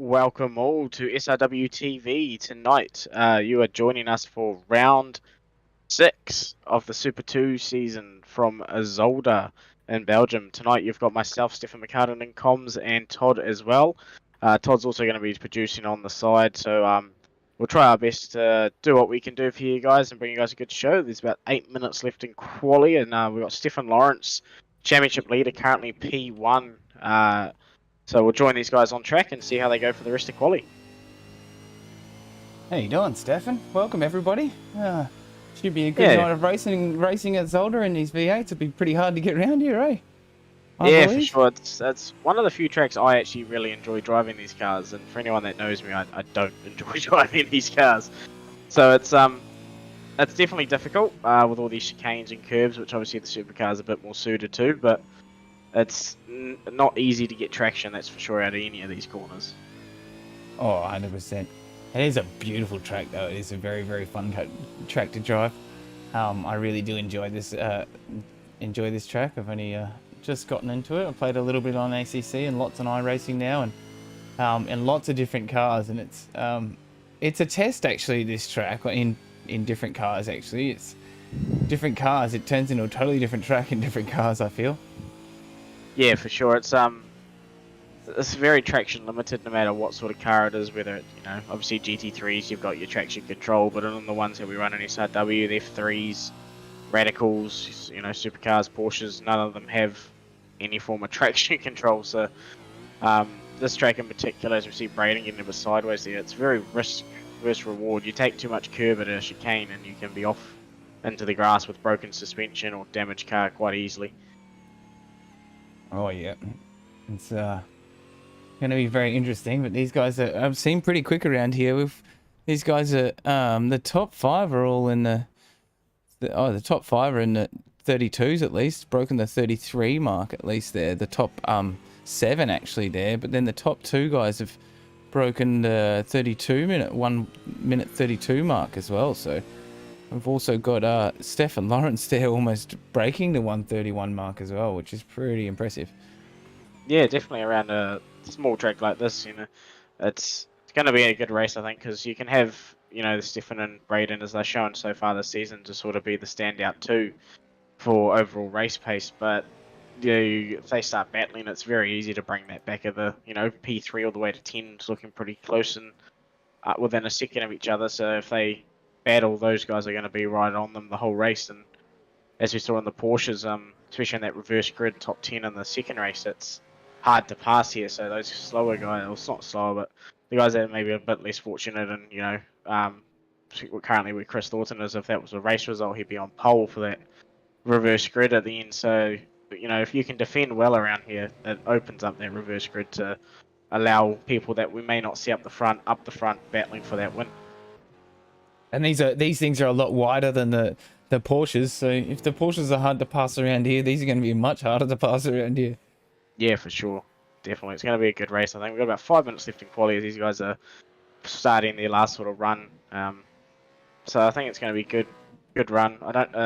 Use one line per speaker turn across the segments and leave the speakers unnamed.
welcome all to SRW TV tonight. You are joining us for round 6 of the Super 2 season from Zolder in Belgium. Tonight you've got myself, Stefan McCartan in comms, and Todd as well. Todd's also going to be producing on the side, so we'll try our best to do what we can do for you guys and bring you guys a good show. There's about 8 minutes left in quali, and we've got Stefan Lawrence, championship leader, currently P1. So we'll join these guys on track and see how they go for the rest of quali.
How you doing, Stefan? Welcome, everybody. Should be a good night of racing at Zolder in these V8s. It'll be pretty hard to get around here, eh?
Yeah, for sure. It's one of the few tracks I actually really enjoy driving these cars, and for anyone that knows me, I don't enjoy driving these cars. So it's definitely difficult with all these chicanes and curves, which obviously the Supercar is a bit more suited to, but it's not easy to get traction, that's for sure, out of any of these corners.
Oh, 100%. It is a beautiful track, though. It is a very, very fun track to drive. I really do enjoy this track. I've only just gotten into it. I played a little bit on ACC and lots on iRacing now, and lots of different cars. And it's a test, actually, this track, in different cars, actually. It's different cars. It turns into a totally different track in different cars, I feel.
Yeah, for sure. It's very traction limited no matter what sort of car it is, whether it, obviously GT3s, you've got your traction control, but on the ones that we run in SRW, the F3s, Radicals, Supercars, Porsches, none of them have any form of traction control. So this track in particular, as we see Braden getting a bit sideways there, it's very risk versus reward. You take too much curve at a chicane and you can be off into the grass with broken suspension or damaged car quite easily.
Oh yeah, it's going to be very interesting. But these guys I've seen pretty quick around here. These guys are the top 5 are all in the top 5 are in the 32s at least, broken the 33 mark at least there. The top 7 actually there, but then the top 2 guys have broken the 1 minute 32 mark as well. So we've also got Stefan Lawrence there almost breaking the 131 mark as well, which is pretty impressive. Yeah,
definitely around a small track like this, it's going to be a good race, I think, because you can have, Stefan and Braden, as they're shown so far this season, to sort of be the standout too for overall race pace. But if they start battling, it's very easy to bring that back of the, P3 all the way to 10. It's looking pretty close and within a second of each other. So if they battle, those guys are going to be right on them the whole race. And as we saw in the Porsches, especially in that reverse grid top 10 in the second race, it's hard to pass here. So those slower guys, well, it's not slower, but the guys that are maybe a bit less fortunate, and currently with Chris Thornton, is if that was a race result, he'd be on pole for that reverse grid at the end. So if you can defend well around here, it opens up that reverse grid to allow people that we may not see up the front battling for that win.
And these things are a lot wider than the Porsches. So if the Porsches are hard to pass around here, these are going to be much harder to pass around here.
Yeah, for sure. Definitely. It's going to be a good race, I think. We've got about 5 minutes left in quali as these guys are starting their last sort of run. So I think it's going to be good run.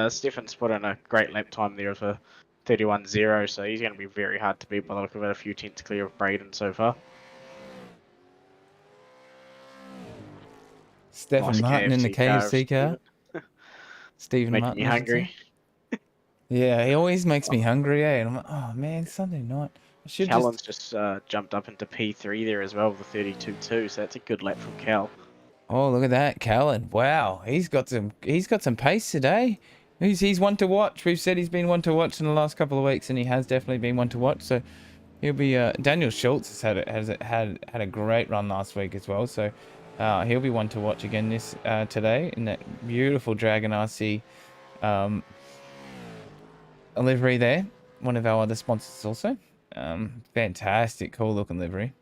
Stefan's put in a great lap time there of a 31.0, so he's going to be very hard to beat by the look of it, a few tenths clear of Braden so far.
Stefan Martin in the KFC car. Stephen
Making
Martin.
Me hungry.
Yeah, he always makes me hungry, eh? And I'm like, oh man, Sunday night.
Callan's just jumped up into P3 there as well with the 32.2, so that's a good lap from Cal.
Oh, look at that, Callan. Wow, he's got some pace today. He's one to watch. We've said he's been one to watch in the last couple of weeks, and he has definitely been one to watch. So he'll be. Daniel Schultz has had a great run last week as well. So he'll be one to watch again today in that beautiful Dragon RC livery there. One of our other sponsors also. Fantastic, cool looking livery.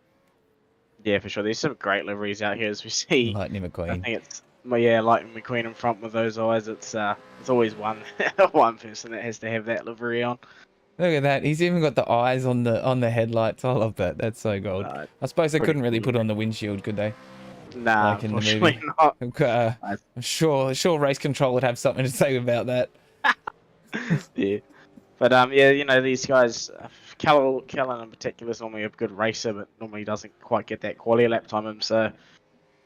Yeah, for sure. There's some great liveries out here as we see.
Lightning McQueen.
I think it's Lightning McQueen in front with those eyes. It's always one person that has to have that livery on.
Look at that. He's even got the eyes on the headlights. I love that. That's so gold. I suppose they couldn't really put on the windshield, could they?
Nah, like in the movie. Not.
I'm sure Race Control would have something to say about that.
Yeah. But these guys, Kellen in particular is normally a good racer, but normally doesn't quite get that quality lap time him. So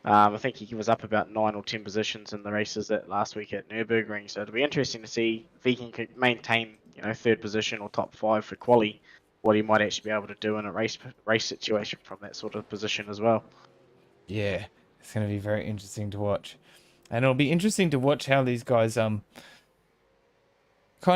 I think he was up about 9 or 10 positions in the races that last week at Nürburgring. So it'll be interesting to see if he can maintain, third position or top 5 for quali, what he might actually be able to do in a race situation from that sort of position as well.
Yeah, it's going to be very interesting to watch. And it'll be interesting to watch how these guys kind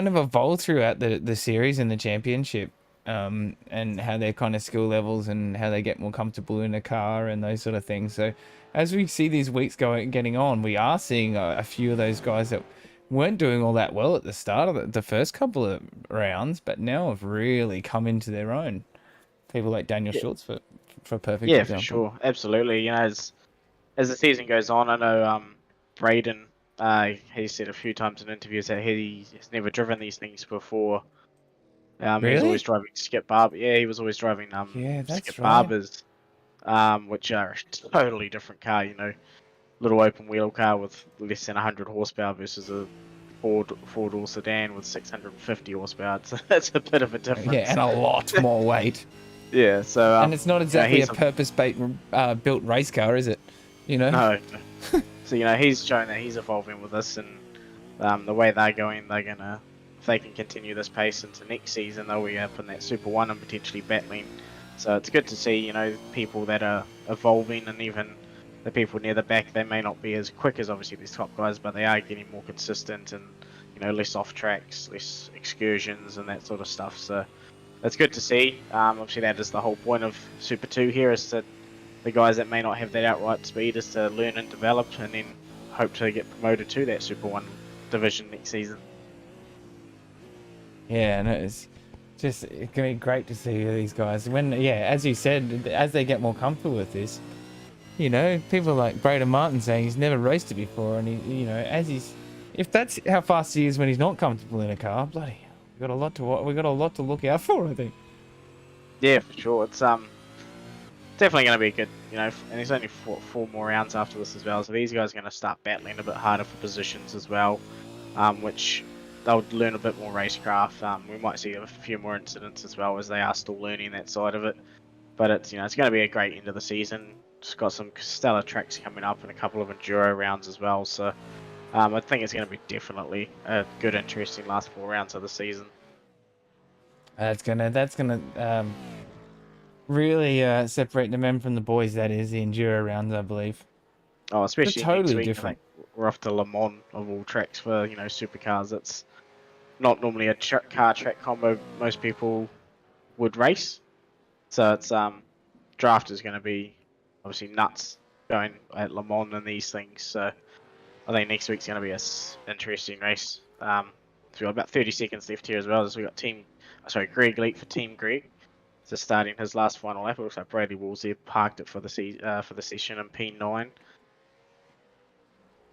of evolve throughout the series and the championship, and how their kind of skill levels and how they get more comfortable in a car and those sort of things. So as we see these weeks getting on, we are seeing a few of those guys that weren't doing all that well at the start of the first couple of rounds, but now have really come into their own. People like Daniel
Yeah,
Schultz for a perfect
yeah, for
example.
sure, absolutely. As the season goes on, I know Braden, he said a few times in interviews that he's never driven these things before. He was always
Really?
driving Skip Barber. Yeah, he was always driving
Yeah,
Skip
that's right.
Barbers, which are a totally different car. Little open wheel car with less than 100 horsepower versus a four-door sedan with 650 horsepower. So that's a bit of a
Yeah,
difference.
and a lot more weight.
Yeah, so
And it's not exactly a
he's a
purpose-built race car, is it? You know?
no. So he's shown that he's evolving with this, and the way they're going, if they can continue this pace into next season, they'll be up in that Super One and potentially battling. So it's good to see, people that are evolving, and even the people near the back, they may not be as quick as obviously these top guys, but they are getting more consistent and less off tracks, less excursions, and that sort of stuff. So it's good to see. Obviously, that is the whole point of Super Two here, is that the guys that may not have that outright speed is to learn and develop, and then hope to get promoted to that Super One division next season.
Yeah, and it's going to be great to see these guys. As you said, as they get more comfortable with this, people like Braden Martin saying he's never raced it before, and if that's how fast he is when he's not comfortable in a car, bloody hell, we got a lot to look out for, I think.
Yeah, for sure. It's definitely going to be a good, and there's only four more rounds after this as well, so these guys are going to start battling a bit harder for positions as well, which they'll learn a bit more racecraft. We might see a few more incidents as well, as they are still learning that side of it. But it's it's going to be a great end of the season. Just got some stellar tracks coming up and a couple of enduro rounds as well. So I think it's going to be definitely a good, interesting last 4 rounds of the season.
That's gonna really separate the men from the boys. That is the enduro rounds, I believe.
Oh,
They're
especially next
totally
week. I
different.
think we're off to Le Mans of all tracks for supercars. It's not normally a car track combo most people would race. So it's draft is going to be obviously nuts going at Le Mans and these things. So I think next week's going to be a interesting race. So we've got about 30 seconds left here as well. As we got Greg Leak for Team Greg. Just starting his last final lap. It looks like Bradley Woolsey parked it for the session in P9.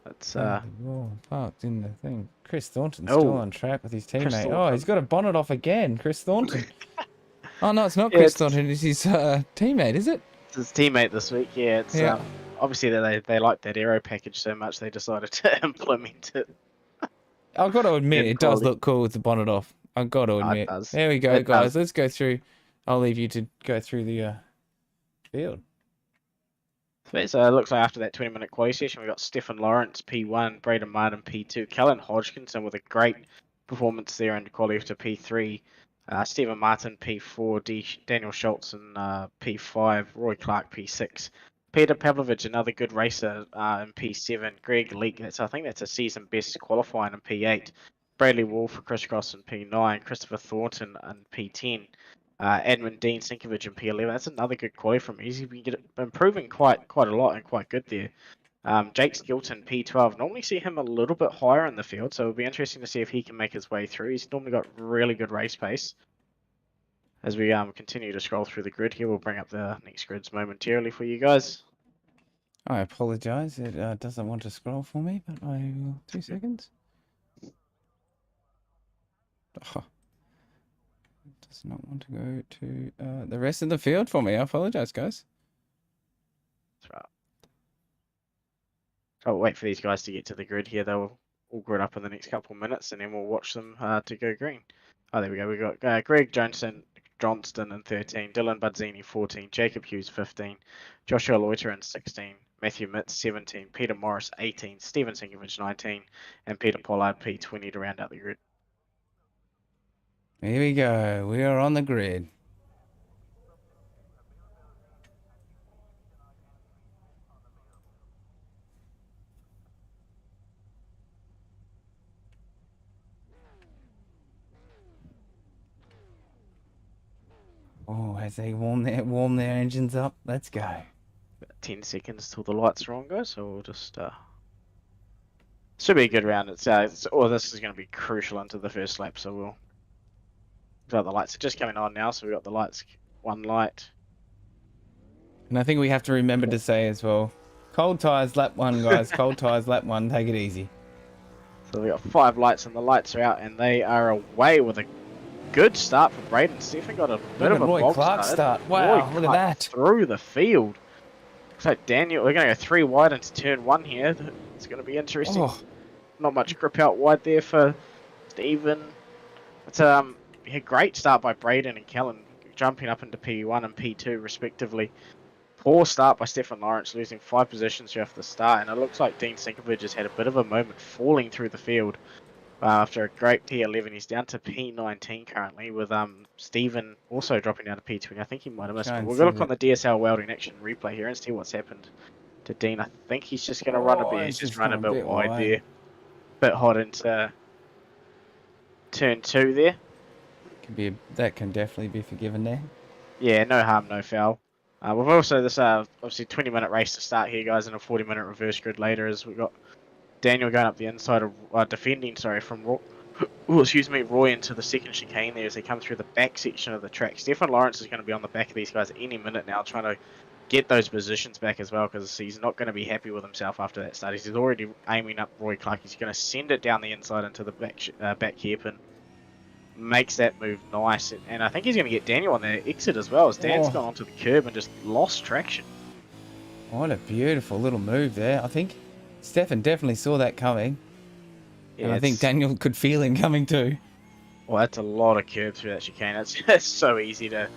That's
Parked in the thing. Chris Thornton's still
oh,
on track with his
Chris
teammate. Oh, he's
Thornton.
got a bonnet off again. Chris Thornton. Oh no, it's not
Yeah,
Chris
it's
Thornton. It's his teammate, is it?
his teammate this week. Yeah, it's
Yeah.
obviously they like that aero package so much they decided to implement it
I've got to admit,
in
it does
quality.
look cool with the bonnet off. I've got to
Oh, it
admit.
does.
There we go,
It
guys.
does.
Let's go through. I'll leave you to go through the field.
So it looks like after that 20-minute quality session, we got Stefan Lawrence P1, Braden Martin P2, Kellen Hodgkinson with a great performance there in quality to P3, Stephen Martin P4, Daniel Schultz in P5, Roy Clark P6, Peter Pavlovich, another good racer in P7, Greg Leak, I think that's a season best qualifying in P8, Bradley Wolf for Crisscross in P9, Christopher Thornton in P10. Edmund Dean Sinkovich in P11. That's another good quality from him. He's been improving quite a lot and quite good there. Jake Skilton P12. Normally see him a little bit higher in the field, so it'll be interesting to see if he can make his way through. He's normally got really good race pace. As we continue to scroll through the grid here, we'll bring up the next grids momentarily for you guys.
I apologize. It doesn't want to scroll for me, but I will. 2 seconds. Oh, it does not want to go to the rest of the field for me. I apologize, guys.
That's right. So I'll wait for these guys to get to the grid here. They'll all grid up in the next couple of minutes, and then we'll watch them to go green. Oh, there we go. We got Greg Johnson, Johnston in 13, Dylan Budzini 14, Jacob Hughes 15, Joshua Loiter in 16, Matthew Mitz 17, Peter Morris 18, Stephen Sinkovich 19, and Peter Pollard P20 to round out the grid.
Here we go. We are on the grid. Oh, as they warm their engines up, let's go.
About 10 seconds till the lights are on, guys. So we'll just should be a good round. This is going to be crucial into the first lap. So we'll got the lights are just coming on now. So we got the lights, one light.
And I think we have to remember to say as well, cold tires lap 1, guys. Cold tires lap 1. Take it easy.
So we got 5 lights, and the lights are out, and they are away with a good start for Braden. Stephen got a bit of a
Roy
bog
Clark start. Wow, look at that. Through
the field. Looks like Daniel, we're going to go 3 wide into turn 1 here. It's going to be interesting.
Oh.
Not much grip out wide there for Stephen. It's a great start by Braden and Kellen, jumping up into P1 and P2 respectively. Poor start by Stefan Lawrence, losing 5 positions here off the start, and it looks like Dean Sinkovich has had a bit of a moment falling through the field. After a great P11, he's down to P19 currently, with Stephen also dropping down to P20. I think he might have missed, but we'll look on the DSL Welding action replay here and see what's happened to Dean. I think he's just going to run a bit. He's just run a bit wide there. Bit hot into turn 2 there.
That can definitely be forgiven there.
Yeah, no harm, no foul. We've also this obviously 20-minute race to start here, guys, and a 40-minute reverse grid later, as we've got Daniel going up the inside of defending, from Roy into the second chicane there as they come through the back section of the track. Stefan Lawrence is going to be on the back of these guys at any minute now, trying to get those positions back as well, because he's not going to be happy with himself after that start. He's already aiming up Roy Clark. He's going to send it down the inside into the back hairpin. Makes that move nice, and I think he's going to get Daniel on the exit as well, as Dan's gone onto the curb and just lost traction.
What a beautiful little move there. I think Stefan definitely saw that coming. Yeah, and I think Daniel could feel him coming too.
Well, that's a lot of curb through that chicane. It's so easy to...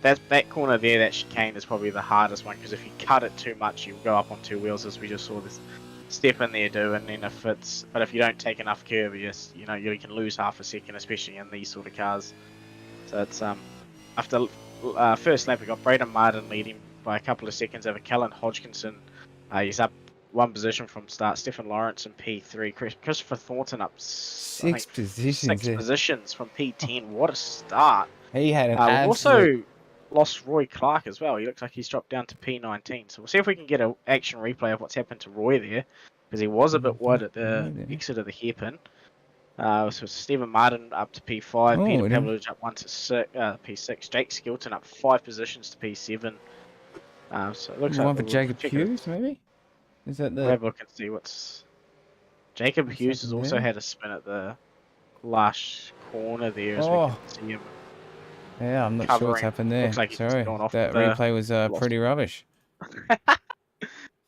That corner there, that chicane is probably the hardest one, because if you cut it too much, you'll go up on 2 wheels, as we just saw this step in there do, and then but if you don't take enough curb, you can lose half a second, especially in these sort of cars. So it's after first lap, we got Braden Martin leading by a couple of seconds over Kellen Hodgkinson. He's up 1 position from start. Stefan Lawrence in P3. Christopher Thornton up 6 positions from P10. What a start!
He had an
absolute... also lost Roy Clark as well. He looks like he's dropped down to P19. So we'll see if we can get an action replay of what's happened to Roy there, because he was a bit wide at the exit of the hairpin. So Stephen Martin up to P5, Peter Pavlovich up 1 to P6, Jake Skilton up 5 positions to P7. So it looks like
one for Jacob Hughes, maybe? Is that the...
We'll have a look and see what's... Jacob Hughes has also had a spin at the last corner there, as we can see him.
Yeah, I'm not sure what's happened there. Like sorry, that replay was pretty rubbish.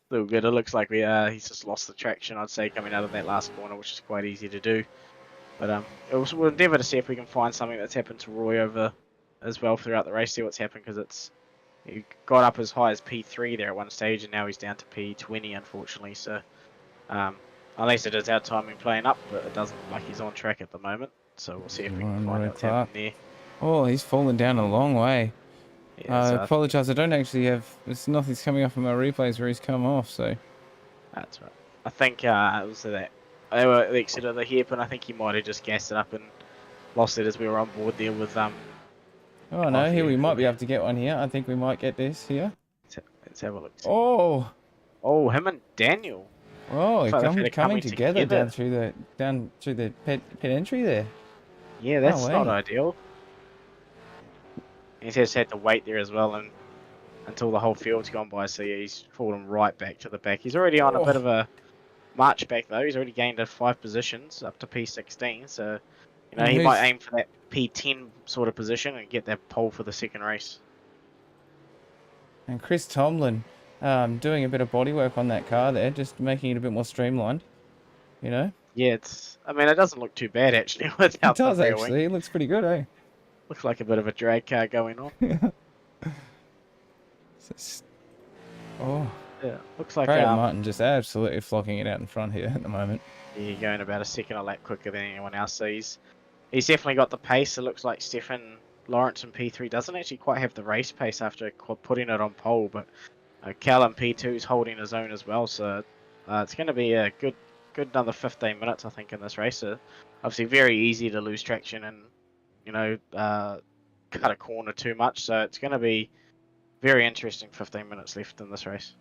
Little good. It looks like he's just lost the traction, I'd say, coming out of that last corner, which is quite easy to do. But we'll endeavour to see if we can find something that's happened to Roy over as well throughout the race, see what's happened, because he got up as high as P3 there at one stage, and now he's down to P20, unfortunately. So unless it is our timing playing up, but it doesn't look like he's on track at the moment. So we'll see if we can find out what's happened there.
Oh, he's fallen down a long way.
Yeah,
I apologise, I don't actually have... nothing's coming up in my replays where he's come off, so...
That's right. I think it was that... They were at the exit of the hairpin. I think he might have just gassed it up and lost it as we were on board there with... Oh
no, here we might be able to get one here. I think we might get this here.
Let's have a look.
Oh!
Oh, him and Daniel.
Oh, coming together down through the pit entry there.
Yeah, that's not ideal. He's just had to wait there as well, and until the whole field's gone by, so yeah, he's fallen right back to the back. He's already on a bit of a march back though. He's already gained 5 positions up to P16, so he might aim for that P10 sort of position and get that pole for the second race.
And Chris Tomlin doing a bit of bodywork on that car there, just making it a bit more streamlined.
Yeah, it doesn't look too bad actually without
it does actually. It looks pretty good, eh?
Looks like a bit of a drag car going on.
Oh,
Yeah, looks like
Craig Martin just absolutely flocking it out in front here at the moment.
you're going about a second a lap quicker than anyone else. So he's definitely got the pace. It looks like Stefan Lawrence in P3 doesn't actually quite have the race pace after putting it on pole, but Cal in P2 is holding his own as well. So it's going to be a good another 15 minutes, I think, in this race. Obviously, very easy to lose traction and cut a corner too much. So it's going to be very interesting 15 minutes left in this race.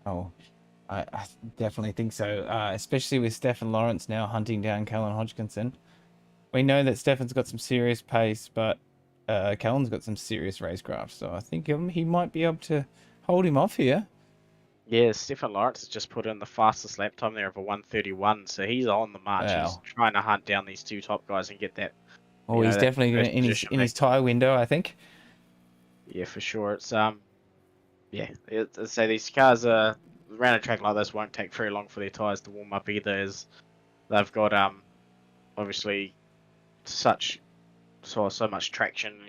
Oh, I definitely think so, especially with Stefan Lawrence now hunting down Callan Hodgkinson. We know that Stefan's got some serious pace, but Callan's got some serious racecraft, so I think he might be able to hold him off here.
Yeah, Stefan Lawrence has just put in the fastest lap time there of a 1:31, so he's on the march.
Wow.
He's trying to hunt down these two top guys and get that.
Oh, he's definitely gonna, in his tyre window, I think.
Yeah, for sure. It's yeah. So these cars around a track like this won't take very long for their tyres to warm up either, as they've got obviously so much traction,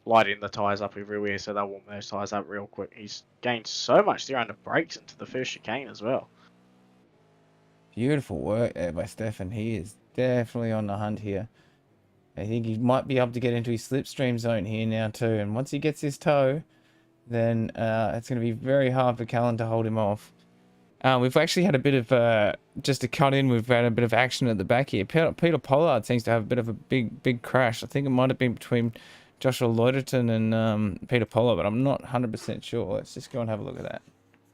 lighting the tyres up everywhere, so they'll warm those tyres up real quick. He's gained so much there under brakes into the first chicane as well.
Beautiful work there by Stefan. He is definitely on the hunt here. I think he might be able to get into his slipstream zone here now too, and once he gets his toe, then it's going to be very hard for Callan to hold him off. We've actually had a bit of, just to cut in, we've had a bit of action at the back here. Peter Pollard seems to have a bit of a big crash. I think it might have been between Joshua Loiterton and Peter Pollard, but I'm not 100% sure. Let's just go and have a look at that.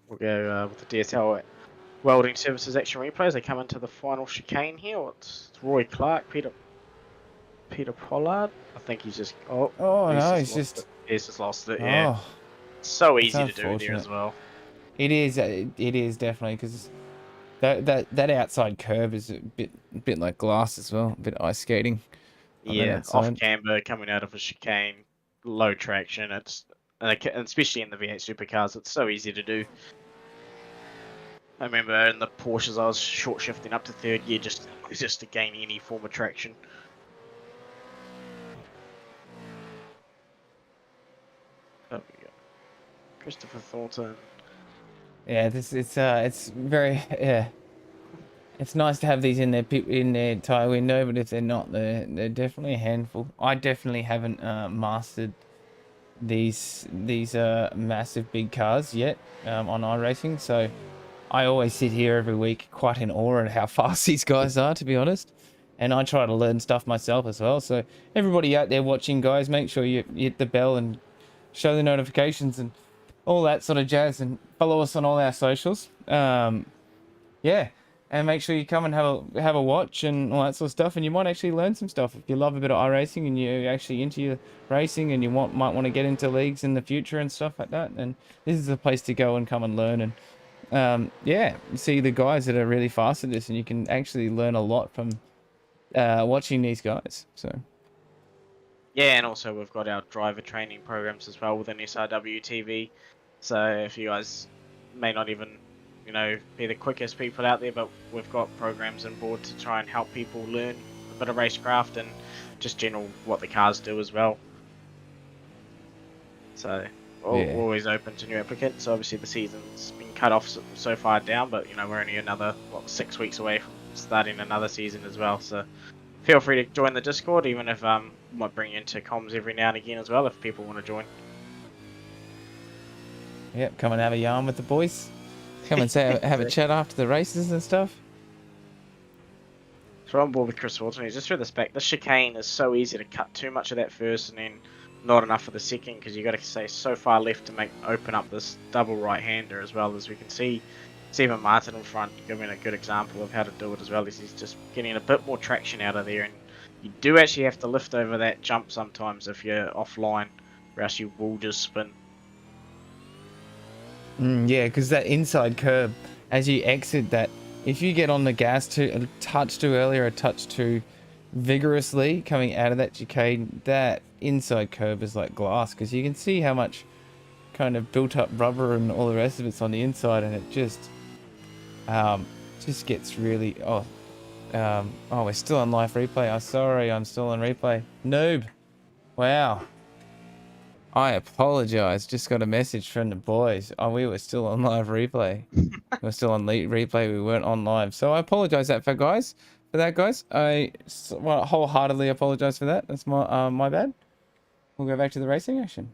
We'll go with the DSL Welding Services action replays. They come into the final chicane here. It's Roy Clark, Peter Pollard. I think he's just he's just lost it. Yeah, it's so easy to do there as well.
It is definitely, because that outside curve is a bit like glass as well, a bit ice skating.
Yeah, off camber, coming out of a chicane, low traction. And especially in the V8 Supercars, it's so easy to do. I remember in the Porsches, I was short shifting up to third gear just to gain any form of traction. There we go. Christopher Thornton.
Yeah, it's very It's nice to have these in their tyre window, but if they're not, they're definitely a handful. I definitely haven't mastered these massive big cars yet on iRacing, so I always sit here every week quite in awe at how fast these guys are, to be honest. And I try to learn stuff myself as well. So everybody out there watching, guys, make sure you hit the bell and show the notifications and all that sort of jazz, and follow us on all our socials. Yeah, and make sure you come and have a watch and all that sort of stuff, and you might actually learn some stuff if you love a bit of iRacing and you're actually into your racing and you might want to get into leagues in the future and stuff like that. And this is a place to go and come and learn, and yeah, you see the guys that are really fast at this, and you can actually learn a lot from watching these guys. So.
Yeah, and also we've got our driver training programs as well within SRW TV. So if you guys may not even, be the quickest people out there, but we've got programs on board to try and help people learn a bit of racecraft and just general what the cars do as well. So we're always open to new applicants. Obviously the season's been cut off so far down, but we're only another 6 weeks away from starting another season as well. So feel free to join the Discord, even if might bring you into comms every now and again as well if people want to join.
Yep, come and have a yarn with the boys. Come and have a chat after the races and stuff.
So I'm on board with Chris Walton. Just through this back, this chicane is so easy to cut too much of that first and then not enough for the second, because you got to stay so far left to open up this double right-hander as well. As we can see Stephen Martin in front giving a good example of how to do it as well, as he's just getting a bit more traction out of there. And you do actually have to lift over that jump sometimes if you're offline, or else you will just spin.
Yeah, because that inside curb, as you exit that, if you get on the gas a touch too early or a touch too vigorously coming out of that chicane, that inside curb is like glass, because you can see how much kind of built up rubber and all the rest of it's on the inside, and it just gets really we're still on live replay. I'm sorry, I'm still on replay. Noob. Wow. I apologize. Just got a message from the boys. Oh, we were still on live replay. We were still on replay. We weren't on live. So I apologize for that, guys. Well, wholeheartedly apologize for that. That's my bad. We'll go back to the racing action.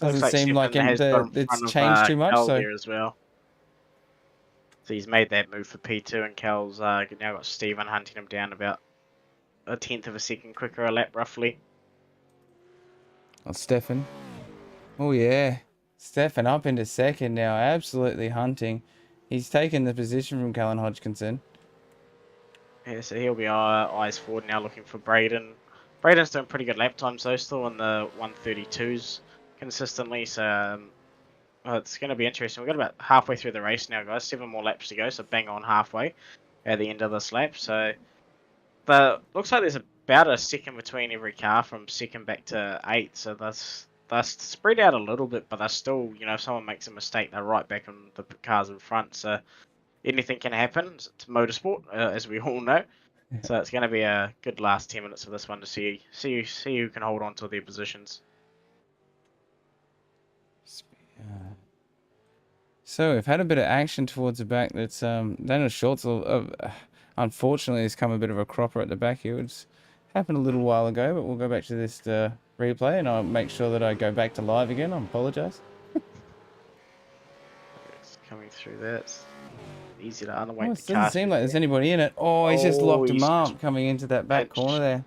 Looks
Doesn't
like
seem like
Stephen has got in
it's
front of
changed too much.
Cal
So
there as well. So he's made that move for P2, and Cal's now got Stephen hunting him down about a tenth of a second quicker a lap, roughly.
oh, Stefan. Oh yeah, Stefan up into second now. Absolutely hunting. He's taken the position from Callan Hodgkinson.
Yeah, so he'll be eyes forward now, looking for Braden. Braden's doing pretty good lap times though, still in the 132s consistently. So it's going to be interesting. We've got about halfway through the race now, guys. 7 more laps to go, so bang on halfway at the end of this lap. So, but looks like there's about a second between every car from second back to 8th. So that's spread out a little bit, but they're still, if someone makes a mistake, they're right back on the cars in front. So anything can happen. It's motorsport, as we all know. So it's going to be a good last 10 minutes of this one to see who can hold on to their positions.
So we've had a bit of action towards the back. That's Daniel Schultz. Unfortunately, there's come a bit of a cropper at the back here. It's happened a little while ago, but we'll go back to this replay, and I'll make sure that I go back to live again. I apologise.
It's coming through there. It's easy to unweight
It doesn't seem like there's anybody in it. Oh, he's just locked him up coming into that back corner there.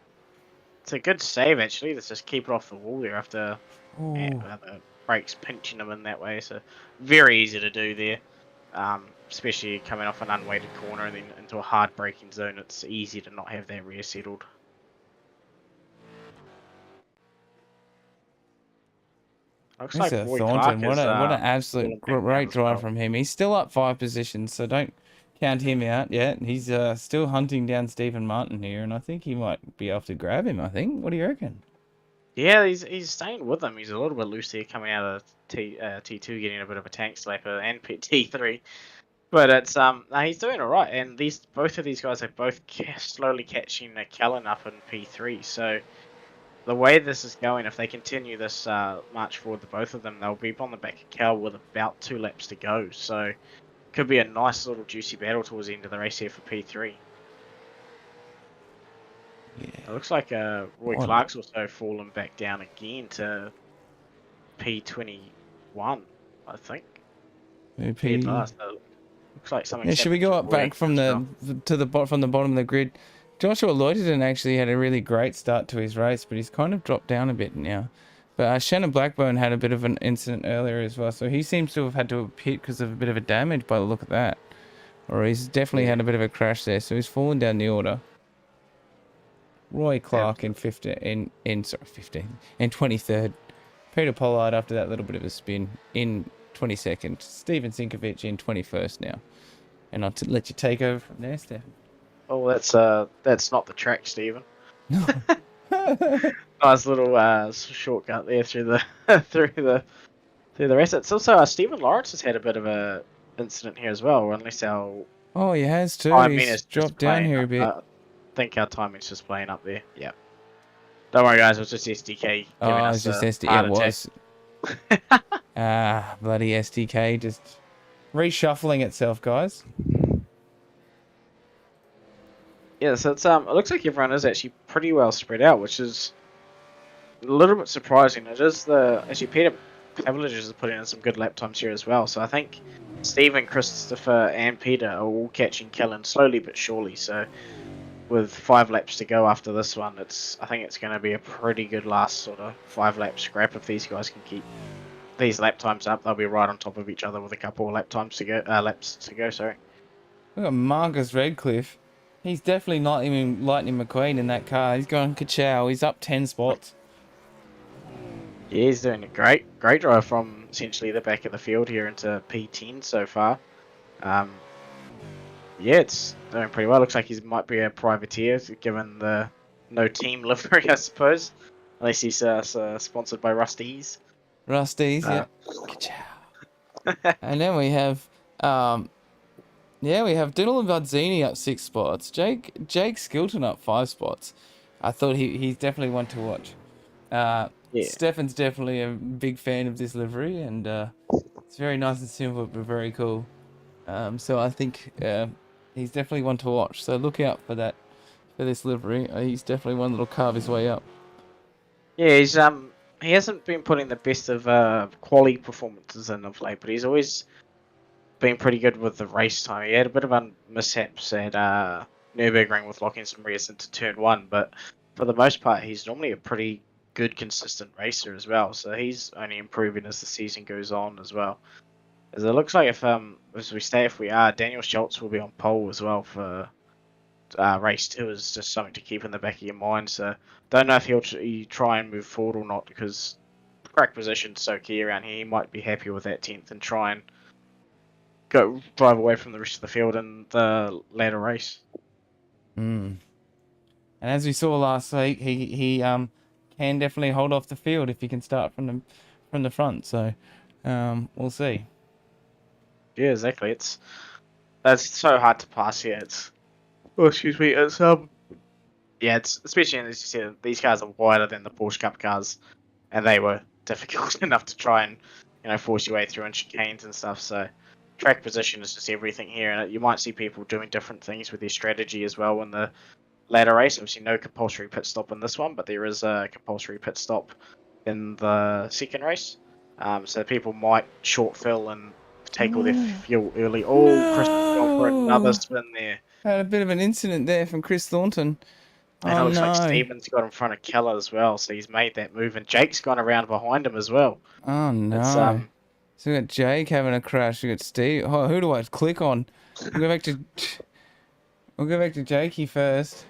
It's a good save, actually. Let's just keep it off the wall there after the brakes pinching him in that way. So very easy to do there, especially coming off an unweighted corner and then into a hard braking zone. It's easy to not have that rear settled. Looks like Roy
Thornton.
Clark
What an absolute great drive from him. He's still up 5 positions, so don't count him out yet. He's still hunting down Stephen Martin here, and I think he might be able to grab him, I think. What do you reckon?
Yeah, he's staying with them. He's a little bit loose here coming out of T2, getting a bit of a tank slapper, and T3. But it's he's doing all right, and both of these guys are both slowly catching Callan up in P3. So the way this is going, if they continue this march forward, the both of them, they'll be on the back of Cal with about 2 laps to go. So could be a nice little juicy battle towards the end of the race here for P3. Yeah. It looks like Roy Clark's also fallen back down again to P21, I think. Looks like something.
Yeah, should we go up back from the bottom of the grid? Joshua Loiterton actually had a really great start to his race, but he's kind of dropped down a bit now. But Shannon Blackburn had a bit of an incident earlier as well, so he seems to have had to pit because of a bit of a damage by the look of that. Or he's definitely had a bit of a crash there, so he's fallen down the order. Roy Clark in 23rd. Peter Pollard after that little bit of a spin in 22nd. Steven Sinkovic in 21st now. And I'll let you take over from there, Stefan.
Oh, that's not the track, Stephen. Nice little shortcut there through the through the rest. It's also Stephen Lawrence has had a bit of a incident here as well, unless our
he has too. He's dropped down here a bit.
I think our timing's just playing up there. Yeah. Don't worry, guys. It was just SDK.
It's just SDK. It was. Bloody SDK just reshuffling itself, guys.
Yeah, so it's it looks like everyone is actually pretty well spread out, which is a little bit surprising. It is actually Peter Pavlich is putting in some good lap times here as well. So I think Stephen, Christopher, and Peter are all catching Callan slowly but surely. So with 5 laps to go after this one, I think it's going to be a pretty good last sort of 5-lap scrap if these guys can keep these lap times up. They'll be right on top of each other with a couple of laps to go. Sorry.
We've got Marcus Redcliffe. He's definitely not even Lightning McQueen in that car. He's going ka-chow. He's up 10 spots.
Yeah, he's doing a great drive from essentially the back of the field here into P10 so far. Yeah, it's doing pretty well. Looks like he might be a privateer given the no team livery, I suppose. Unless he's sponsored by Rusty's.
Rusty's, yeah. Ka-chow. And then we have... we have Dylan Budzini up 6 spots. Jake Skilton up 5 spots. I thought he's definitely one to watch.
Yeah.
Stefan's definitely a big fan of this livery, and it's very nice and simple, but very cool. So I think he's definitely one to watch. So look out for that, for this livery. He's definitely one that'll carve his way up.
Yeah, he hasn't been putting the best of quality performances in of late, but he's always been pretty good with the race time. He had a bit of mishaps at Nürburgring with locking some rears into turn one, but for the most part, he's normally a pretty good, consistent racer as well. So he's only improving as the season goes on as well. As it looks like if we are, Daniel Schultz will be on pole as well for race 2 is just something to keep in the back of your mind. So don't know if he'll try and move forward or not, because track position's so key around here. He might be happy with that 10th and try and go drive away from the rest of the field in the latter race.
And as we saw last week, he can definitely hold off the field if he can start from the front. So we'll see.
Yeah, exactly. It's so hard to pass here. Excuse me. It's especially as you said, these cars are wider than the Porsche Cup cars, and they were difficult enough to try and force your way through in chicanes and stuff. So track position is just everything here, and you might see people doing different things with their strategy as well in the latter race. Obviously, no compulsory pit stop in this one, but there is a compulsory pit stop in the second race. So people might short fill and take all their fuel early. Oh, Chris gone for another spin there.
Had a bit of an incident there from Chris Thornton.
And
Oh
it looks like
no.
Steven's got in front of Keller as well, so he's made that move, and Jake's gone around behind him as well.
Oh no.
It's
So we got Jake having a crash. We got Steve. Oh, who do I click on? We'll go back to Jakey first.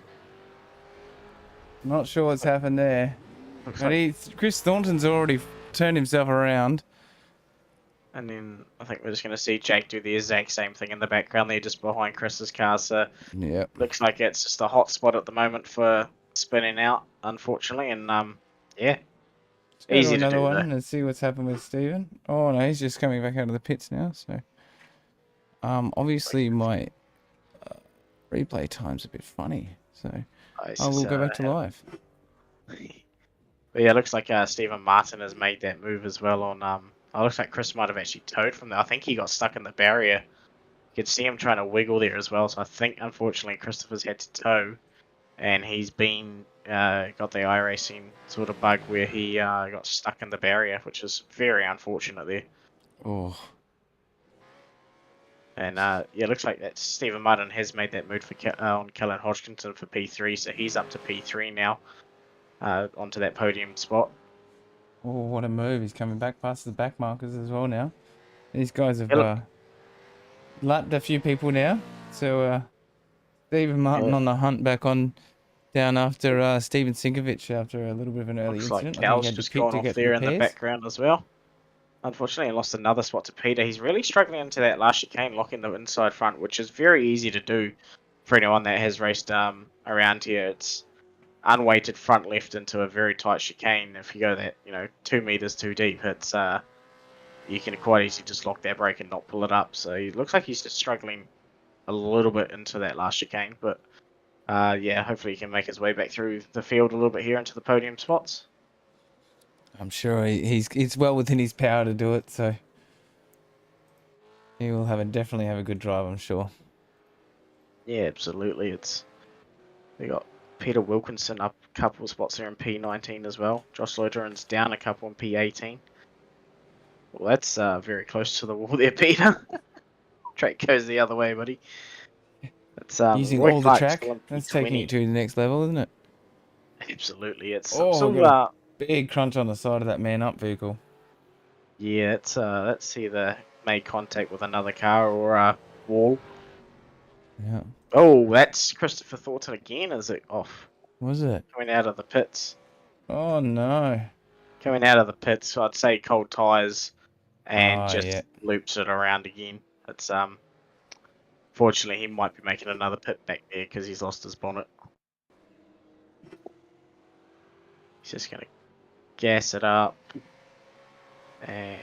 Not sure what's happened there. But Chris Thornton's already turned himself around.
And then I think we're just going to see Jake do the exact same thing in the background there, just behind Chris's car. So
Yep.
looks like it's just a hot spot at the moment for spinning out, unfortunately. And yeah,
Let's go
easy
to another
to do
one
though.
and see what's happened with Steven. Oh no, he's just coming back out of the pits now. So obviously my replay time's a bit funny. So I will go back to live.
But yeah, it looks like Stephen Martin has made that move as well on. It looks like Chris might have actually towed from there. I think he got stuck in the barrier. You could see him trying to wiggle there as well. So I think, unfortunately, Christopher's had to tow, and he's been got the iracing sort of bug where he got stuck in the barrier, which is very unfortunate there.
Oh.
And yeah, it looks like that Stephen Martin has made that move on Kellen Hodgkinson for P3, so he's up to P3 now, onto that podium spot.
Oh, what a move. He's coming back past the back markers as well now. These guys have lapped a few people now. So Stephen Martin on the hunt back on down after Steven Sinkovich after a little bit of an early
Looks
incident.
like
I think he
Cal's
had to
just
pit
gone
to
off
get
there in the
repairs.
background as well. Unfortunately, lost another spot to Peter. He's really struggling into that last chicane, locking the inside front, which is very easy to do for anyone that has raced around here. It's unweighted front left into a very tight chicane. If you go that 2 meters too deep, it's you can quite easily just lock that brake and not pull it up. So it looks like he's just struggling a little bit into that last chicane, but yeah, hopefully he can make his way back through the field a little bit here into the podium spots.
I'm sure it's well within his power to do it, so he will definitely have a good drive, I'm sure.
Yeah, absolutely. They got Peter Wilkinson up a couple of spots there in P19 as well. Josh Loderen's down a couple in P18. Well, that's very close to the wall there, Peter. Track goes the other way, buddy. It's
using
Roy
all the
Clark's
track.
still on
That's
P20.
taking it to the next level, isn't it?
Absolutely, it's
got a big crunch on the side of that man up vehicle.
Yeah, let's either made contact with another car or a wall.
Yeah.
Oh, that's Christopher Thornton again, is it off?
Was it?
Coming out of the pits.
Oh no.
Coming out of the pits, so I'd say cold tyres and just
yeah.
loops it around again. It's fortunately he might be making another pit back there because he's lost his bonnet. He's just gonna gas it up, and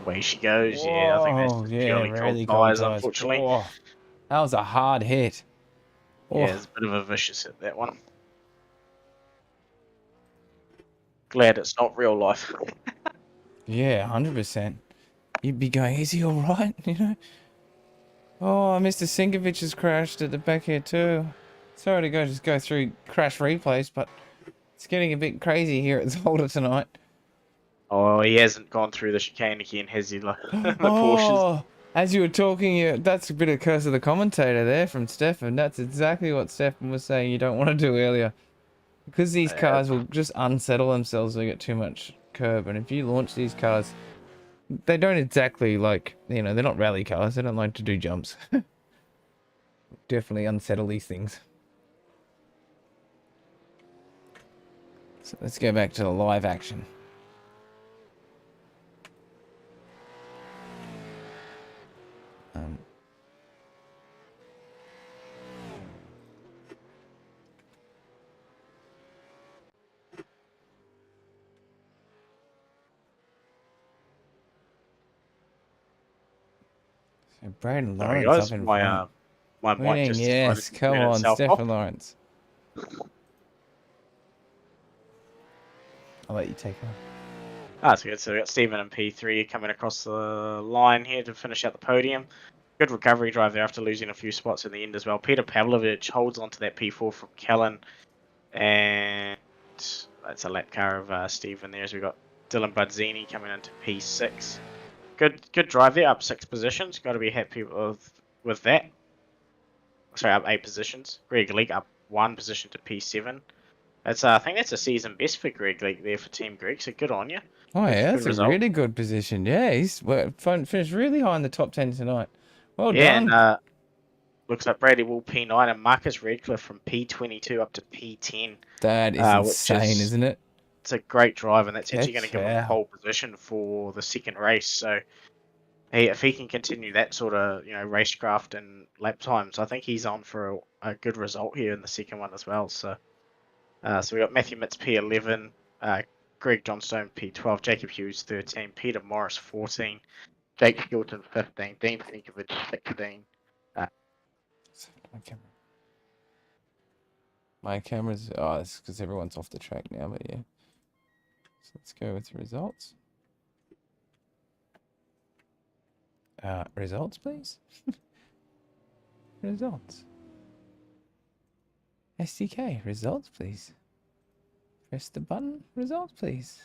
away she goes.
Whoa,
yeah, I think that's just purely
really
cold tyres, unfortunately.
Oh, that was a hard hit.
Yeah, it's a bit of a vicious hit, that one. glad it's not real life.
Yeah, 100%. You'd be going, is he all right? You know? Oh, Mr. Sinkovich has crashed at the back here too. Sorry to just go through crash replays, but it's getting a bit crazy here at Zolder tonight.
Oh, he hasn't gone through the chicane again, has he? Like, the Porsches.
Oh, as you were talking, that's a bit of curse of the commentator there from Stefan. That's exactly what Stefan was saying you don't want to do earlier. Because these cars will just unsettle themselves if they get too much curb. And if you launch these cars, they don't exactly like, you know, they're not rally cars. They don't like to do jumps. Definitely unsettle these things. So let's go back to the live action. So Braden
Sorry
Lawrence
guys,
up in front.
my mic
Winning,
just decided
yes.
to
Come
turn
on,
itself off.
Stefan Lawrence. I'll let you take on.
That's good. So we got Stephen and P3 coming across the line here to finish out the podium. Good recovery drive there after losing a few spots in the end as well. Peter Pavlovich holds on to that P4 from Kellen, and that's a lap car of Stephen there as we got Dylan Budzini coming into P6. Good drive there, up 6 positions. Got to be happy with that. Sorry, up 8 positions. Greg Leake up 1 position to P7. That's I think that's a season best for Greg Leake there for Team Greg. So good on you.
Oh yeah, that's a
result.
really good position. Yeah, he's finished really high in the top 10 tonight. Well
Yeah,
done.
and looks like Brady Wool P9 and Marcus Redcliffe from P22 up to P10.
That is insane, isn't it?
It's a great drive, and that's actually going to give him
Yeah.
pole position for the second race. So if he can continue that sort of racecraft and lap times, I think he's on for a good result here in the second one as well. So so we got Matthew Mitz P11, Greg Johnstone P12, Jacob Hughes 13, Peter Morris 14, Jake Hilton 15, Dean Finkovich 16.
My camera's... Oh, it's because everyone's off the track now, but yeah. So let's go with the results. Results, please? Results. SDK, results, please. Press the button. Results, please.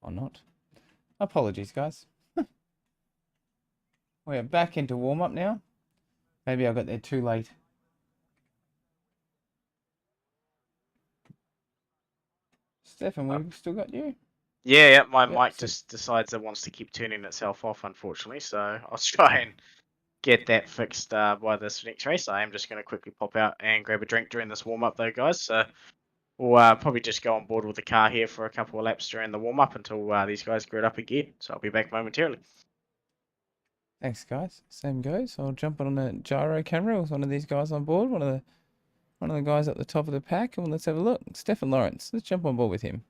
Or not. Apologies, guys. We're back into warm-up now. Maybe I got there too late. Stefan, we've still got you?
Yeah, my mic just decides it wants to keep turning itself off, unfortunately. So I'll try and get that fixed by this next race. I am just going to quickly pop out and grab a drink during this warm-up, though, guys. So we'll probably just go on board with the car here for a couple of laps during the warm-up until these guys grid up again. So I'll be back momentarily.
Thanks, guys. Same goes. I'll jump on a gyro camera with one of these guys on board, one of the guys at the top of the pack, and let's have a look. Stefan Lawrence. Let's jump on board with him.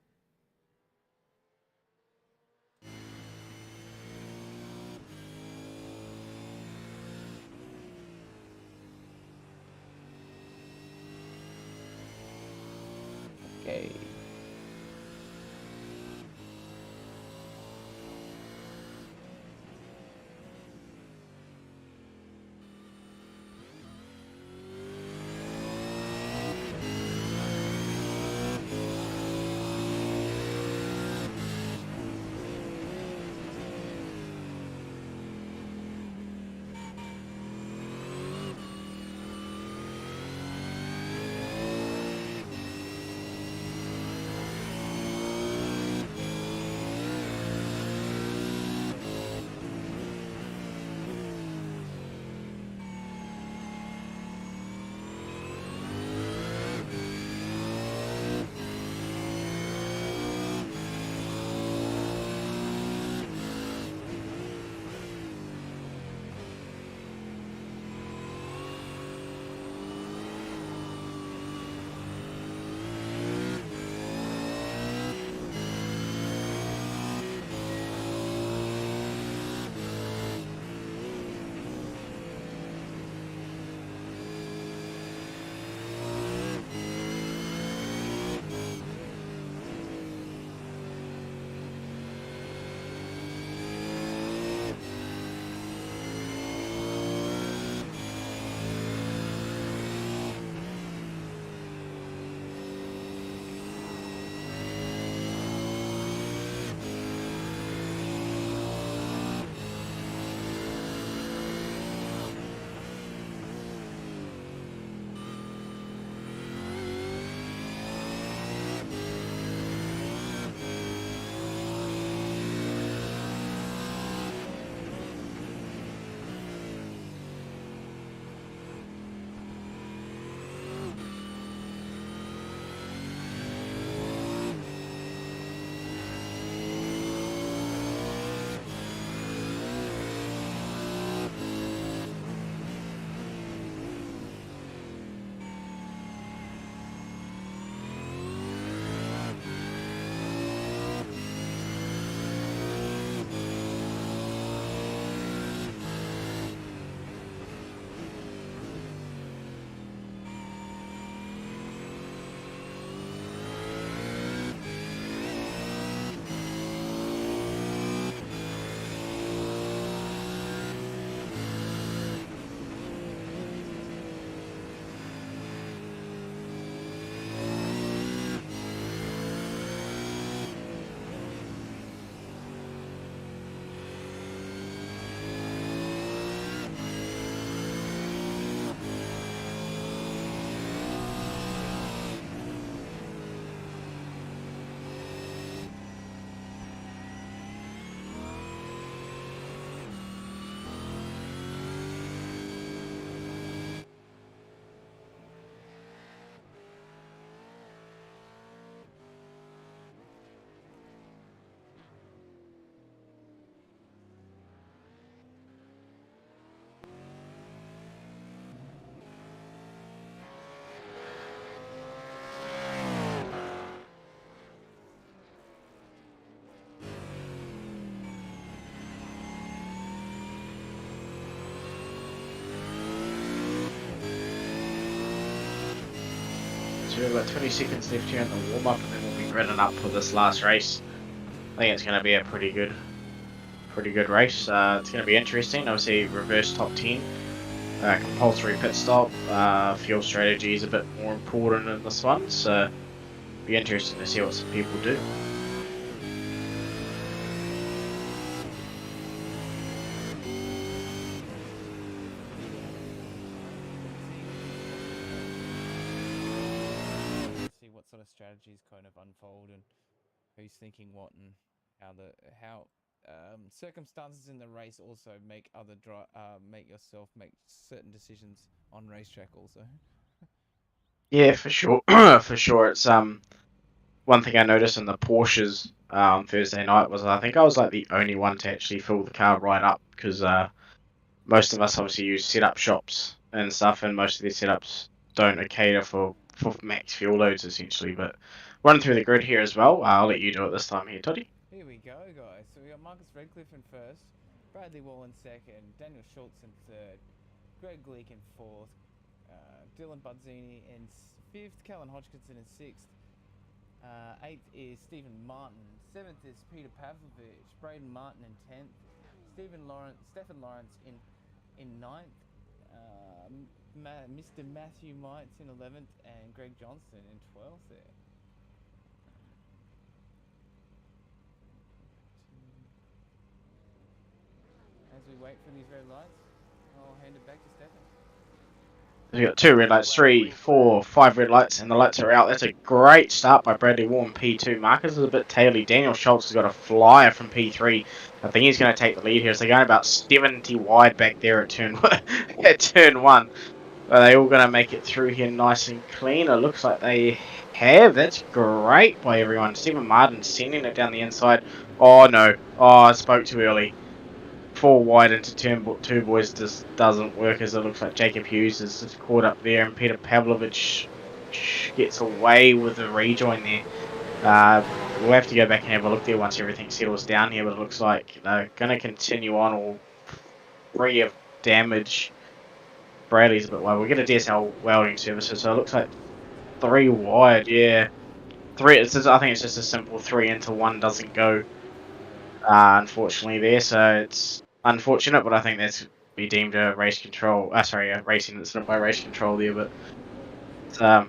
Okay.
So we've got 20 seconds left here in the warm-up, and then we'll be grinning up for this last race. I think it's going to be a pretty good race. It's going to be interesting. Obviously, reverse top 10, compulsory pit stop. Fuel strategy is a bit more important in this one, so it'll be interesting to see what some people do.
See what sort of strategies kind of unfold and who's thinking what, and how circumstances in the race also make yourself make certain decisions on racetrack also.
Yeah, for sure. For sure. It's one thing I noticed in the Porsches on Thursday night was I think I was like the only one to actually fill the car right up, because most of us obviously use setup shops and stuff, and most of their setups don't cater for max fuel loads essentially. But run through the grid here as well. I'll let you do it this time here, Toddy.
Here we go, guys. So we got Marcus Redcliffe in first, Bradley Wall in second, Daniel Schultz in third, Greg Gleek in fourth, Dylan Budzini in fifth, Callan Hodgkinson in sixth, eighth is Stephen Martin, seventh is Peter Pavlovich, Braden Martin in 10th, Stephen Lawrence in ninth, Mr. Matthew Mites in 11th, and Greg Johnston in 12th there. As we wait for these red lights, I'll hand it back to Stefan.
We've got 2 red lights, 3, 4, 5 red lights, and the lights are out. That's a great start by Bradley Wall in P2. Marcus is a bit taily. Daniel Schultz has got a flyer from P3. I think he's going to take the lead here. So they're going about 70 wide back there at turn at turn 1. Are they all going to make it through here nice and clean? It looks like they have. That's great by everyone. Stephen Martin sending it down the inside. Oh no. Oh, I spoke too early. 4 wide into turn 2, boys, just doesn't work, as it looks like Jacob Hughes is just caught up there, and Peter Pavlovich gets away with the rejoin there. We'll have to go back and have a look there once everything settles down here, but it looks like they're going to continue on, all free of damage. Bradley's a bit wide. We'll get a DSL Welding services, so it looks like 3 wide, yeah. 3. I think it's just a simple 3 into 1 doesn't go, unfortunately there, so it's unfortunate, but I think that's be deemed a race control. Sorry, a racing incident by race control there, but it's, yeah,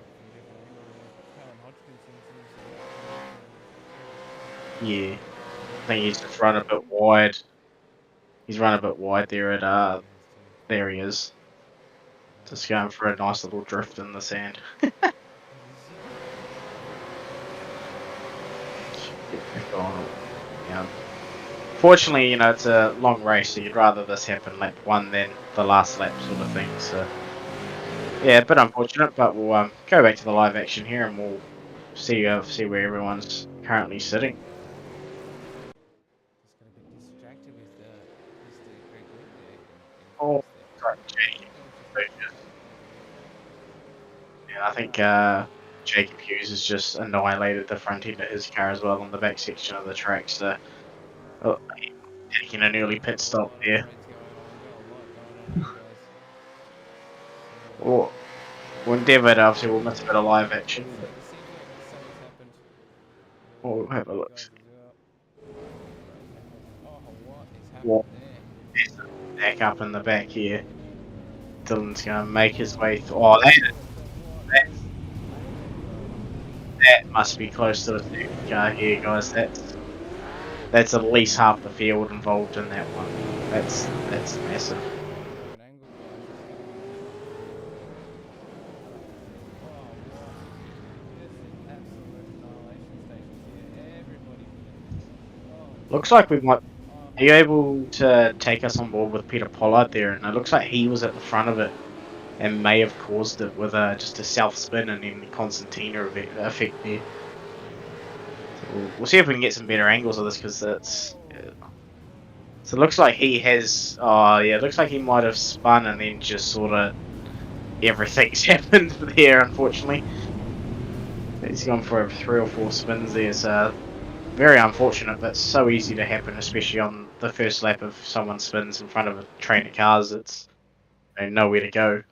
I think he's just run a bit wide. He's run a bit wide there at there he is, just going for a nice little drift in the sand. Get back on. Yeah. Fortunately, you know, it's a long race, so you'd rather this happen lap 1 than the last lap sort of thing, so yeah, a bit unfortunate, but we'll go back to the live action here and we'll see where everyone's currently sitting. Oh, sorry, yeah, I think Jacob Hughes has just annihilated the front end of his car as well on the back section of the track, so taking an early pit stop there. We'll endeavour to, obviously we'll miss a bit of live action, but we'll have a look. Back up in the back here. Dylan's going to make his way through. Oh, that must be close to the second car here, guys. That's at least half the field involved in that one. That's massive. Looks like we might. Are you able to take us on board with Peter Pollard there? And it looks like he was at the front of it and may have caused it with just a self spin and then the concertina effect there. So we'll see if we can get some better angles of this, because it's. So it looks like he has. Oh yeah, it looks like he might have spun and then just sort of everything's happened there. Unfortunately, he's gone for 3 or 4 spins there. So very unfortunate, but so easy to happen, especially on the first lap if someone spins in front of a train of cars. It's nowhere to go.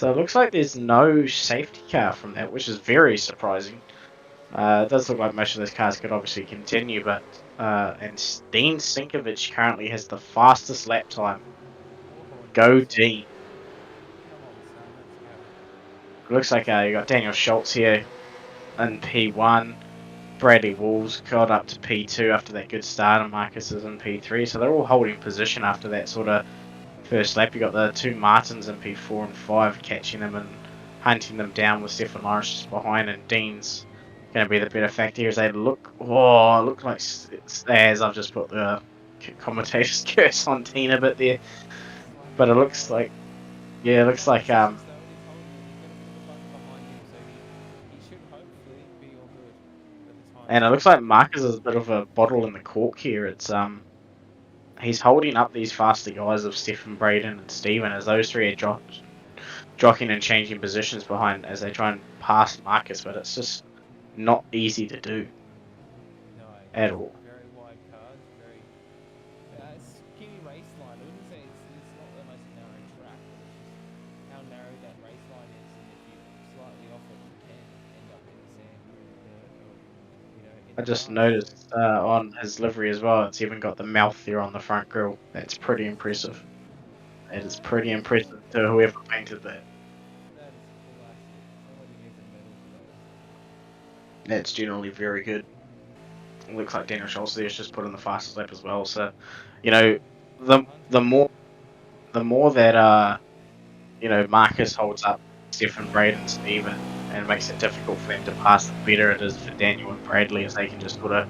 So it looks like there's no safety car from that, which is very surprising. It does look like most of those cars could obviously continue, but and Dean Sinkovic currently has the fastest lap time. Go Dean. It looks like you got Daniel Schultz here in P1. Bradley Walls got up to P2 after that good start, and Marcus is in P3. So they're all holding position after that sort of first lap. You got the two Martins in P4 and 5 catching them and hunting them down with Stefan Lawrence just behind, and Dean's going to be the better factor as they look. Oh, it looked like as I've just put the commentator's curse on Dean a bit there, but it looks like yeah, it looks like and it looks like Marcus is a bit of a bottle in the cork here. It's he's holding up these faster guys of Stefan, Braden, and Steven as those three are jockeying and changing positions behind as they try and pass Marcus, but it's just not easy to do at all.
Very wide cars, very skinny race line. I wouldn't say it's not the most narrow track, but it's just how narrow that race line is, and if you slightly off it, you can end up in the sand or in the dirt, or in
I
the
just
grass.
noticed on his livery as well, it's even got the mouth there on the front grille. That's pretty impressive. It is pretty impressive to whoever painted that.
That is classic. Somebody needs a medal for that.
That's generally very good. It looks like Daniel Schultz there's just put in the fastest lap as well. So, you know, the more that Marcus holds up Stefan, Braden, Steven, and makes it difficult for them to pass, the better it is for Daniel and Bradley as they can just sort of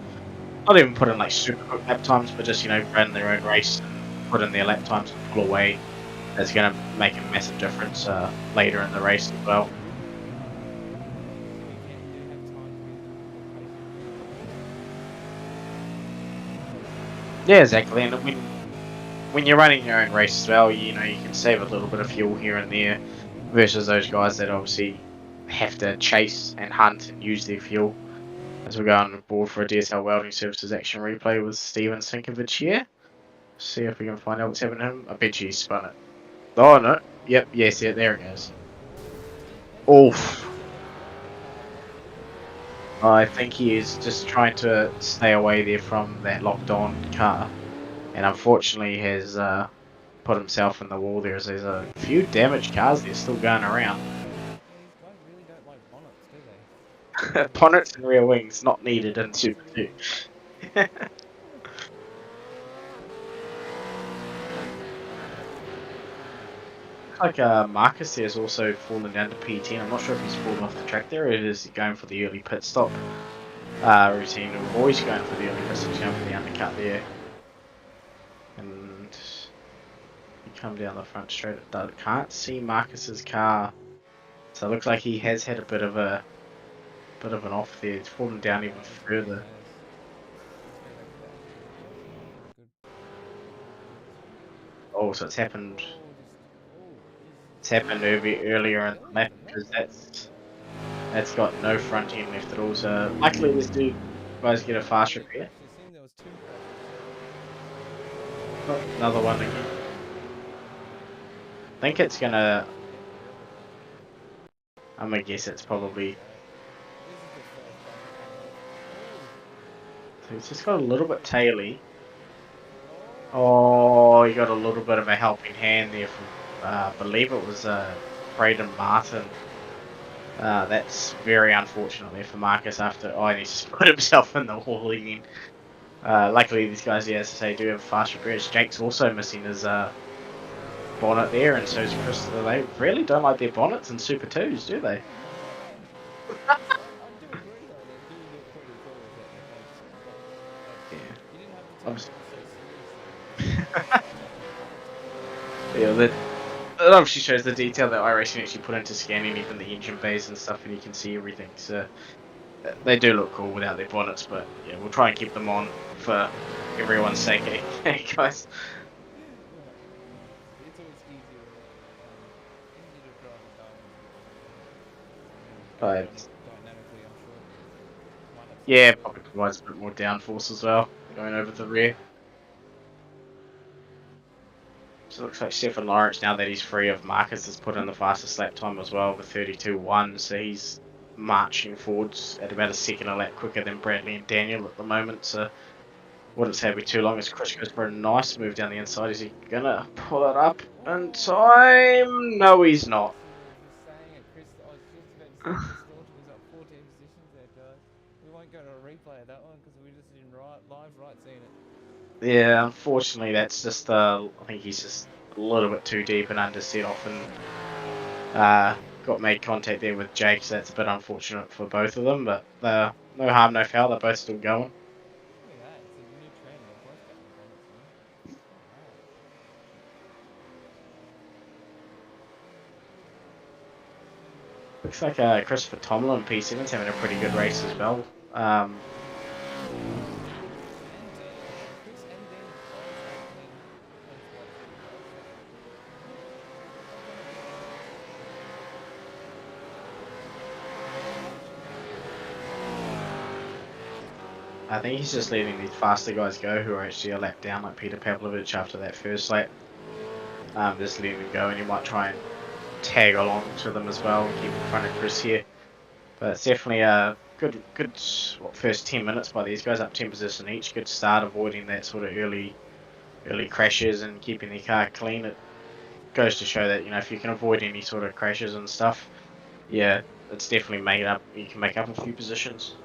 not even put in like super quick lap times, but just run their own race and put in their lap times and pull away. That's going to make a massive difference later in the race as well. Yeah, exactly. And when you're running your own race as well, you can save a little bit of fuel here and there versus those guys that obviously have to chase and hunt and use their fuel. As we go on board for a DSL Welding Services action replay with Steven Sinkovic here. See if we can find out what's happened to him. I bet you he spun it. Oh no. Yep, yes, yeah, there it goes. Oof. I think he is just trying to stay away there from that locked on car. And unfortunately has put himself in the wall there as there's a few damaged cars there still going around.
These guys really don't like bonnets, do they?
Bonnets and rear wings not needed in Super 2. Like Marcus here has also fallen down to P10. I'm not sure if he's fallen off the track there or is he going for the early pit stop routine, or he's going for the early pit stop, he's going for the undercut there. And you come down the front straight, can't see Marcus's car. So it looks like he has had a bit of an off there. It's fallen down even further. Oh, so it's happened. It's happened earlier in the lap because that's got no front end left at all. So luckily, this dude guys get a fast repair. Oh, another one again. I think it's gonna. I'm gonna guess it's probably. So it's just got a little bit taily. Oh, you got a little bit of a helping hand there from, I believe it was Braden Martin. That's very unfortunate there for Marcus after, he just put himself in the wall again. Luckily these guys, as I say, do have fast repairs. Jake's also missing his bonnet there, and so is Chris. They really don't like their bonnets in Super 2s, do they? Yeah. Yeah, that obviously shows the detail that iRacing actually put into scanning even the engine bays and stuff, and you can see everything. So they do look cool without their bonnets, but yeah, we'll try and keep them on for everyone's sake, eh, guys? But yeah, probably provides a bit more downforce as well, going over the rear. So it looks like Stefan Lawrence, now that he's free of Marcus, has put in the fastest lap time as well with 32.1. So he's marching forwards at about a second a lap quicker than Bradley and Daniel at the moment. So wouldn't say it'd be too long as Chris goes for a nice move down the inside. Is he gonna pull it up in time? No, he's not. Yeah, unfortunately, that's just I think he's just a little bit too deep and underset off, and got made contact there with Jake. So that's a bit unfortunate for both of them, but no harm, no foul. They're both still going. Looks like Christopher Tomlin P7's having a pretty good race as well. I think he's just letting these faster guys go who are actually a lap down, like Peter Pavlovich after that first lap. Just letting them go, and you might try and tag along to them as well and keep in front of Chris here. But it's definitely a good first 10 minutes by these guys, up 10 position each. Good start, avoiding that sort of early crashes and keeping the car clean. It goes to show that, you know, if you can avoid any sort of crashes and stuff, yeah, it's definitely made up. You can make up a few positions.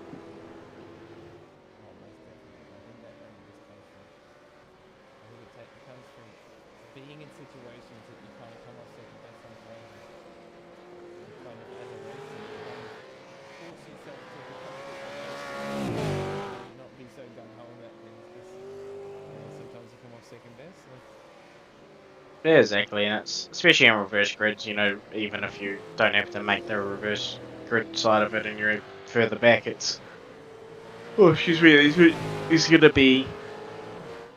Yeah, exactly, and it's especially in reverse grids. You know, even if you don't have to make the reverse grid side of it and you're further back, it's excuse me, there's going to be,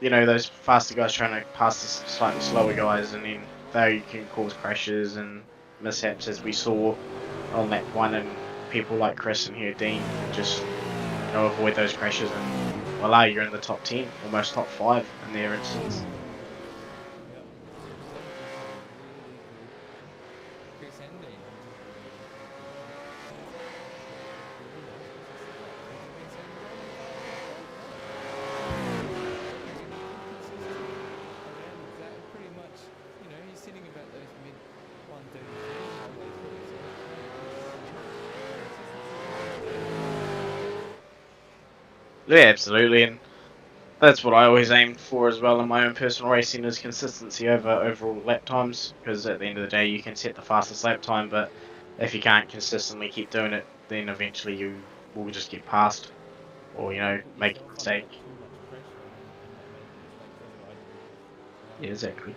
you know, those faster guys trying to pass the slightly slower guys, and then they can cause crashes and mishaps, as we saw on lap one, and people like Chris and here Dean can just, you know, avoid those crashes, and voila, you're in the top 10, almost top 5 in their instance. Yeah, absolutely, and that's what I always aim for as well in my own personal racing, is consistency over overall lap times, because at the end of the day you can set the fastest lap time, but if you can't consistently keep doing it, then eventually you will just get passed, or, you know, make a mistake. Yeah, exactly.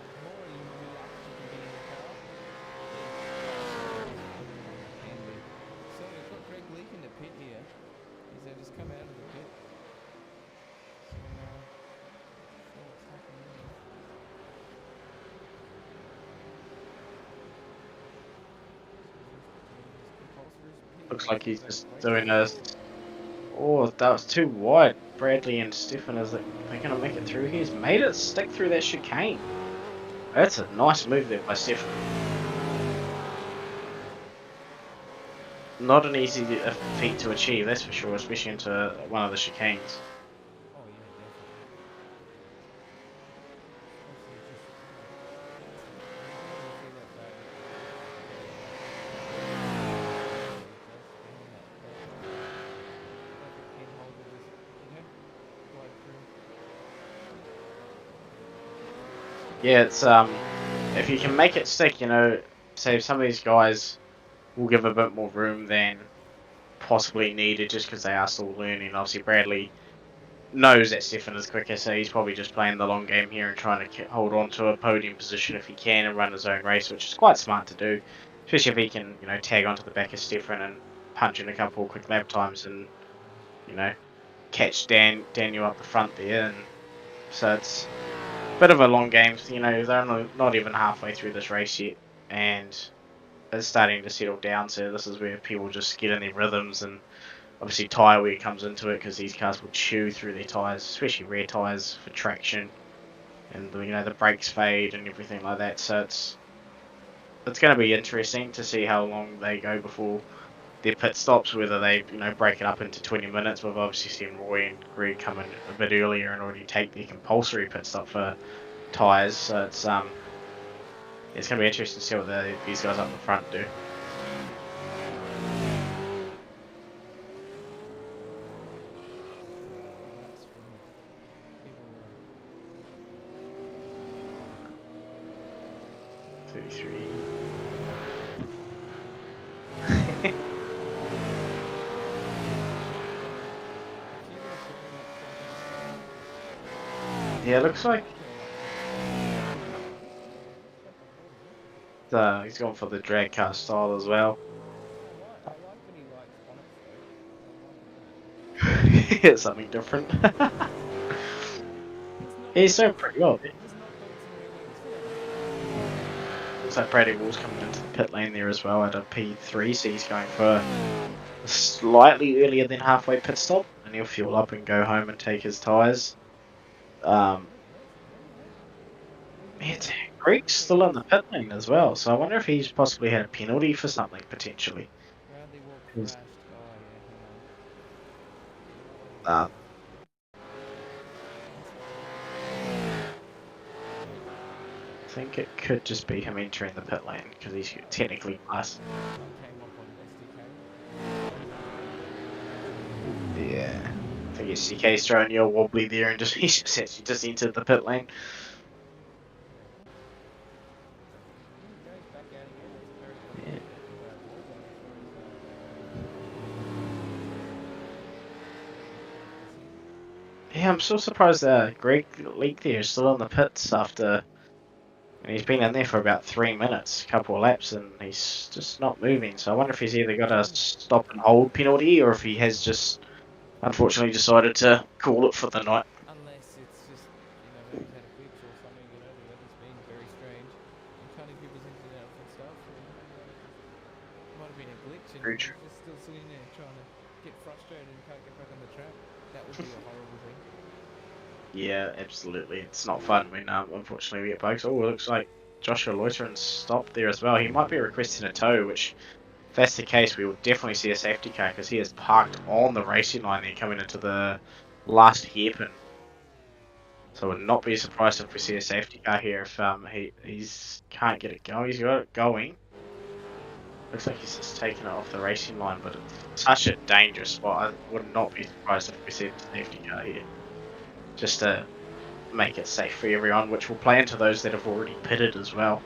Looks like he's just doing a... Oh, that was too wide. Bradley and Stefan, is it, they're going to make it through here? He's made it stick through that chicane. That's a nice move there by Stefan. Not an easy feat to achieve, that's for sure, especially into one of the chicanes. Yeah, it's if you can make it stick, you know, say some of these guys will give a bit more room than possibly needed just because they are still learning. Obviously, Bradley knows that Stefan is quicker, so he's probably just playing the long game here and trying to hold on to a podium position if he can and run his own race, which is quite smart to do, especially if he can, you know, tag onto the back of Stefan and punch in a couple of quick lap times and, you know, catch Daniel up the front there. And so it's a bit of a long game. You know, they're not even halfway through this race yet, and it's starting to settle down. So this is where people just get in their rhythms, and obviously tyre wear comes into it because these cars will chew through their tyres, especially rear tyres for traction. and the brakes fade and everything like that. So it's going to be interesting to see how long they go before their pit stops, whether they break it up into 20 minutes. We've obviously seen Roy and Greg come in a bit earlier and already take their compulsory pit stop for tyres. So it's going to be interesting to see what these guys up the front do. Yeah, it looks like he's gone for the drag car style as well. It's something different. He's so pretty well. Looks like Brady Wall's coming into the pit lane there as well at a P3, so he's going for a slightly earlier than halfway pit stop, and he'll fuel up and go home and take his tyres. Greg's still in the pit lane as well, so I wonder if he's possibly had a penalty for something potentially. I think it could just be him entering the pit lane because he's technically fast. Yeah, I think SCK's throwing you a wobbly there and he's just entered the pit lane. Yeah, I'm so surprised Greg Leak there is still in the pits after, and he's been in there for about 3 minutes, a couple of laps, and he's just not moving. So I wonder if he's either got a stop and hold penalty or if he has just unfortunately decided to call it for the night.
Unless it's just, maybe he's had a fix or something, the weather's been very strange. And can't give us into that and stuff. It might have been a glitch and he's just still sitting there trying to get frustrated and can't get back on the track. That would be a horrible thing.
Yeah, absolutely. It's not fun when unfortunately we get bugs. Oh, it looks like Joshua Loiterin stopped there as well. He might be requesting a tow, which if that's the case, we will definitely see a safety car because he is parked on the racing line there coming into the last hairpin. So I would not be surprised if we see a safety car here if he's can't get it going. He's got it going. Looks like he's just taken it off the racing line, but it's such a dangerous spot. I would not be surprised if we see a safety car here. Just to make it safe for everyone, which will play into those that have already pitted as well.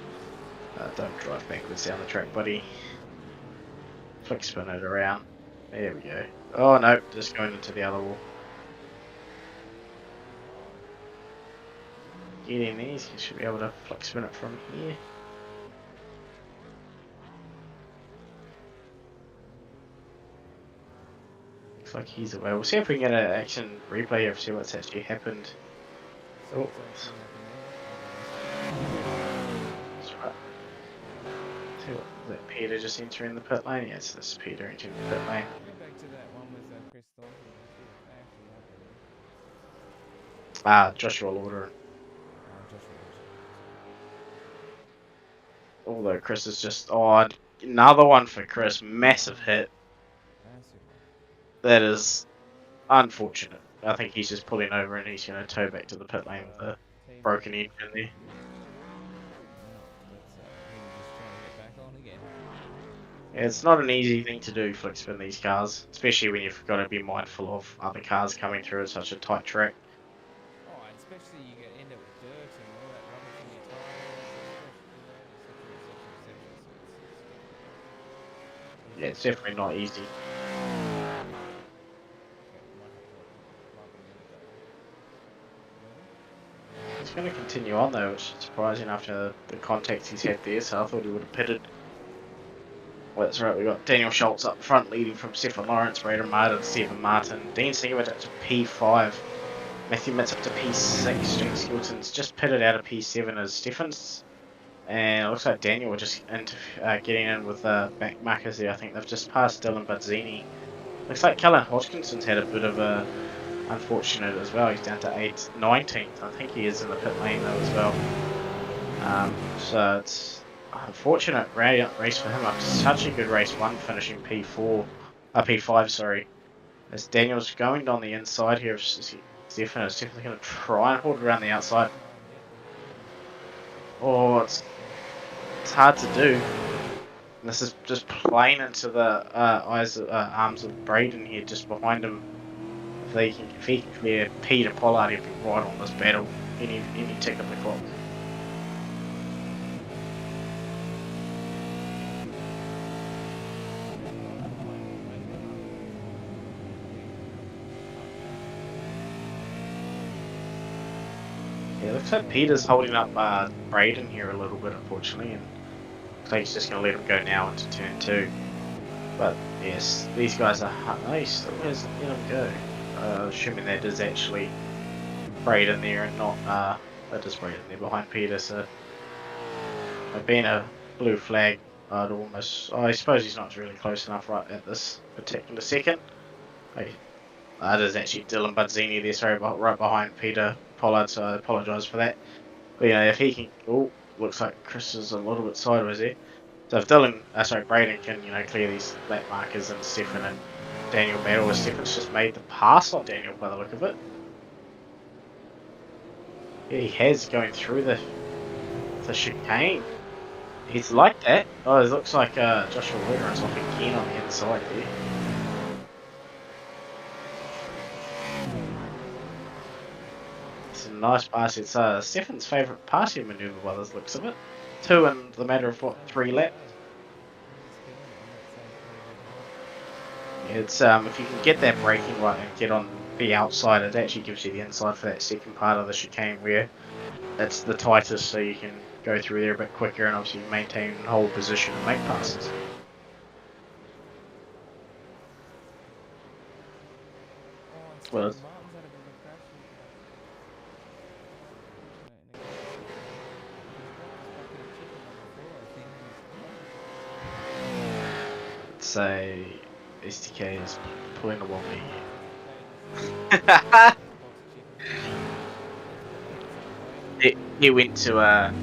Don't drive backwards down the track, buddy. Flick spin it around. There we go. Oh no, just going into the other wall. Get in these, you should be able to flick spin it from here. Looks like he's away. We'll see if we can get an action replay here to see what's actually happened. Oh. That's right. See what, is that Peter just entering the pit lane? Yes, this is Peter entering the pit lane. Joshua Lauder. Although Chris is just another one for Chris, massive hit. That is unfortunate. I think he's just pulling over and he's going to tow back to the pit lane with a broken engine there. Yeah, it's not an easy thing to do, flick spin these cars, especially when you've got to be mindful of other cars coming through at such a tight track.
Oh, especially you end up with dirt and all that rubbish in your tyres.
Yeah, it's definitely not easy. He's going to continue on though, which is surprising after the contact he's had there, so I thought he would have pitted. Well, that's right, we've got Daniel Schultz up front leading from Stefan Lawrence, Braden Martin, Stephen Martin, Dean Singlewood up to P5, Matthew Mitz up to P6, James Skilton's just pitted out of P7 as Stephens, and it looks like Daniel will just getting in with back markers there. I think they've just passed Dylan Buzzini. Looks like Kellen Hodgkinson's had a bit of a unfortunate as well. He's down to 19th. I think he is in the pit lane though as well. So it's unfortunate race for him after such a good race one, finishing P5, sorry. As Daniel's going on the inside here, Stefan is definitely going to try and hold it around the outside. Oh, it's hard to do. And this is just playing into the arms of Braden here, just behind him. If he can clear Peter Pollard, he'll be right on this battle any tick of the clock. Yeah, looks like Peter's holding up Braden here a little bit, unfortunately, and looks like he's just going to let him go now into turn 2. But yes, these guys are. No, he still hasn't let him go. Assuming that is actually Braden there and not that is Braden there behind Peter. So being a blue flag, I'd almost. I suppose he's not really close enough right at this particular second. That is actually Dylan Budzini there, sorry, right behind Peter Pollard, so I apologise for that. But if he can, looks like Chris is a little bit sideways there. So if Braden can, clear these lap markers and Stefan and Daniel battle, Stefan's just made the pass on Daniel by the look of it. Yeah, he has going through the chicane. He's like that. Oh, it looks like Joshua Werner is off again on the inside there. It's a nice pass. It's Stefan's favourite passing manoeuvre by the looks of it. 2 in the matter of 3 laps. It's if you can get that braking right and get on the outside, it actually gives you the inside for that second part of the chicane where it's the tightest, so you can go through there a bit quicker and obviously maintain and hold position and make passes. Well, let's say STK is pulling a wobbly here. He went to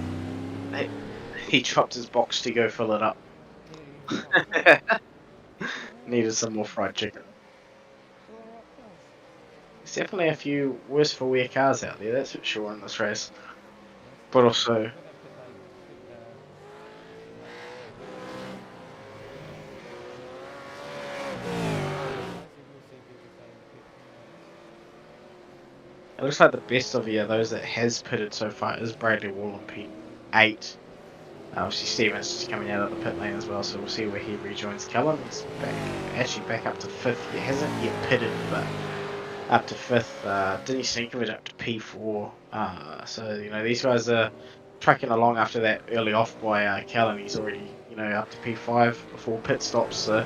he dropped his box to go fill it up. Needed some more fried chicken. There's definitely a few worse for wear cars out there, that's for sure, in this race. But also, it looks like the best of those that has pitted so far is Bradley Wall on P8. Obviously Stevens just coming out of the pit lane as well, so we'll see where he rejoins. Cullen's back up to 5th. He hasn't yet pitted, but up to 5th. Denny Sinkovic up to P4. So these guys are trucking along after that early off by Cullen. He's already up to P5 before pit stops. So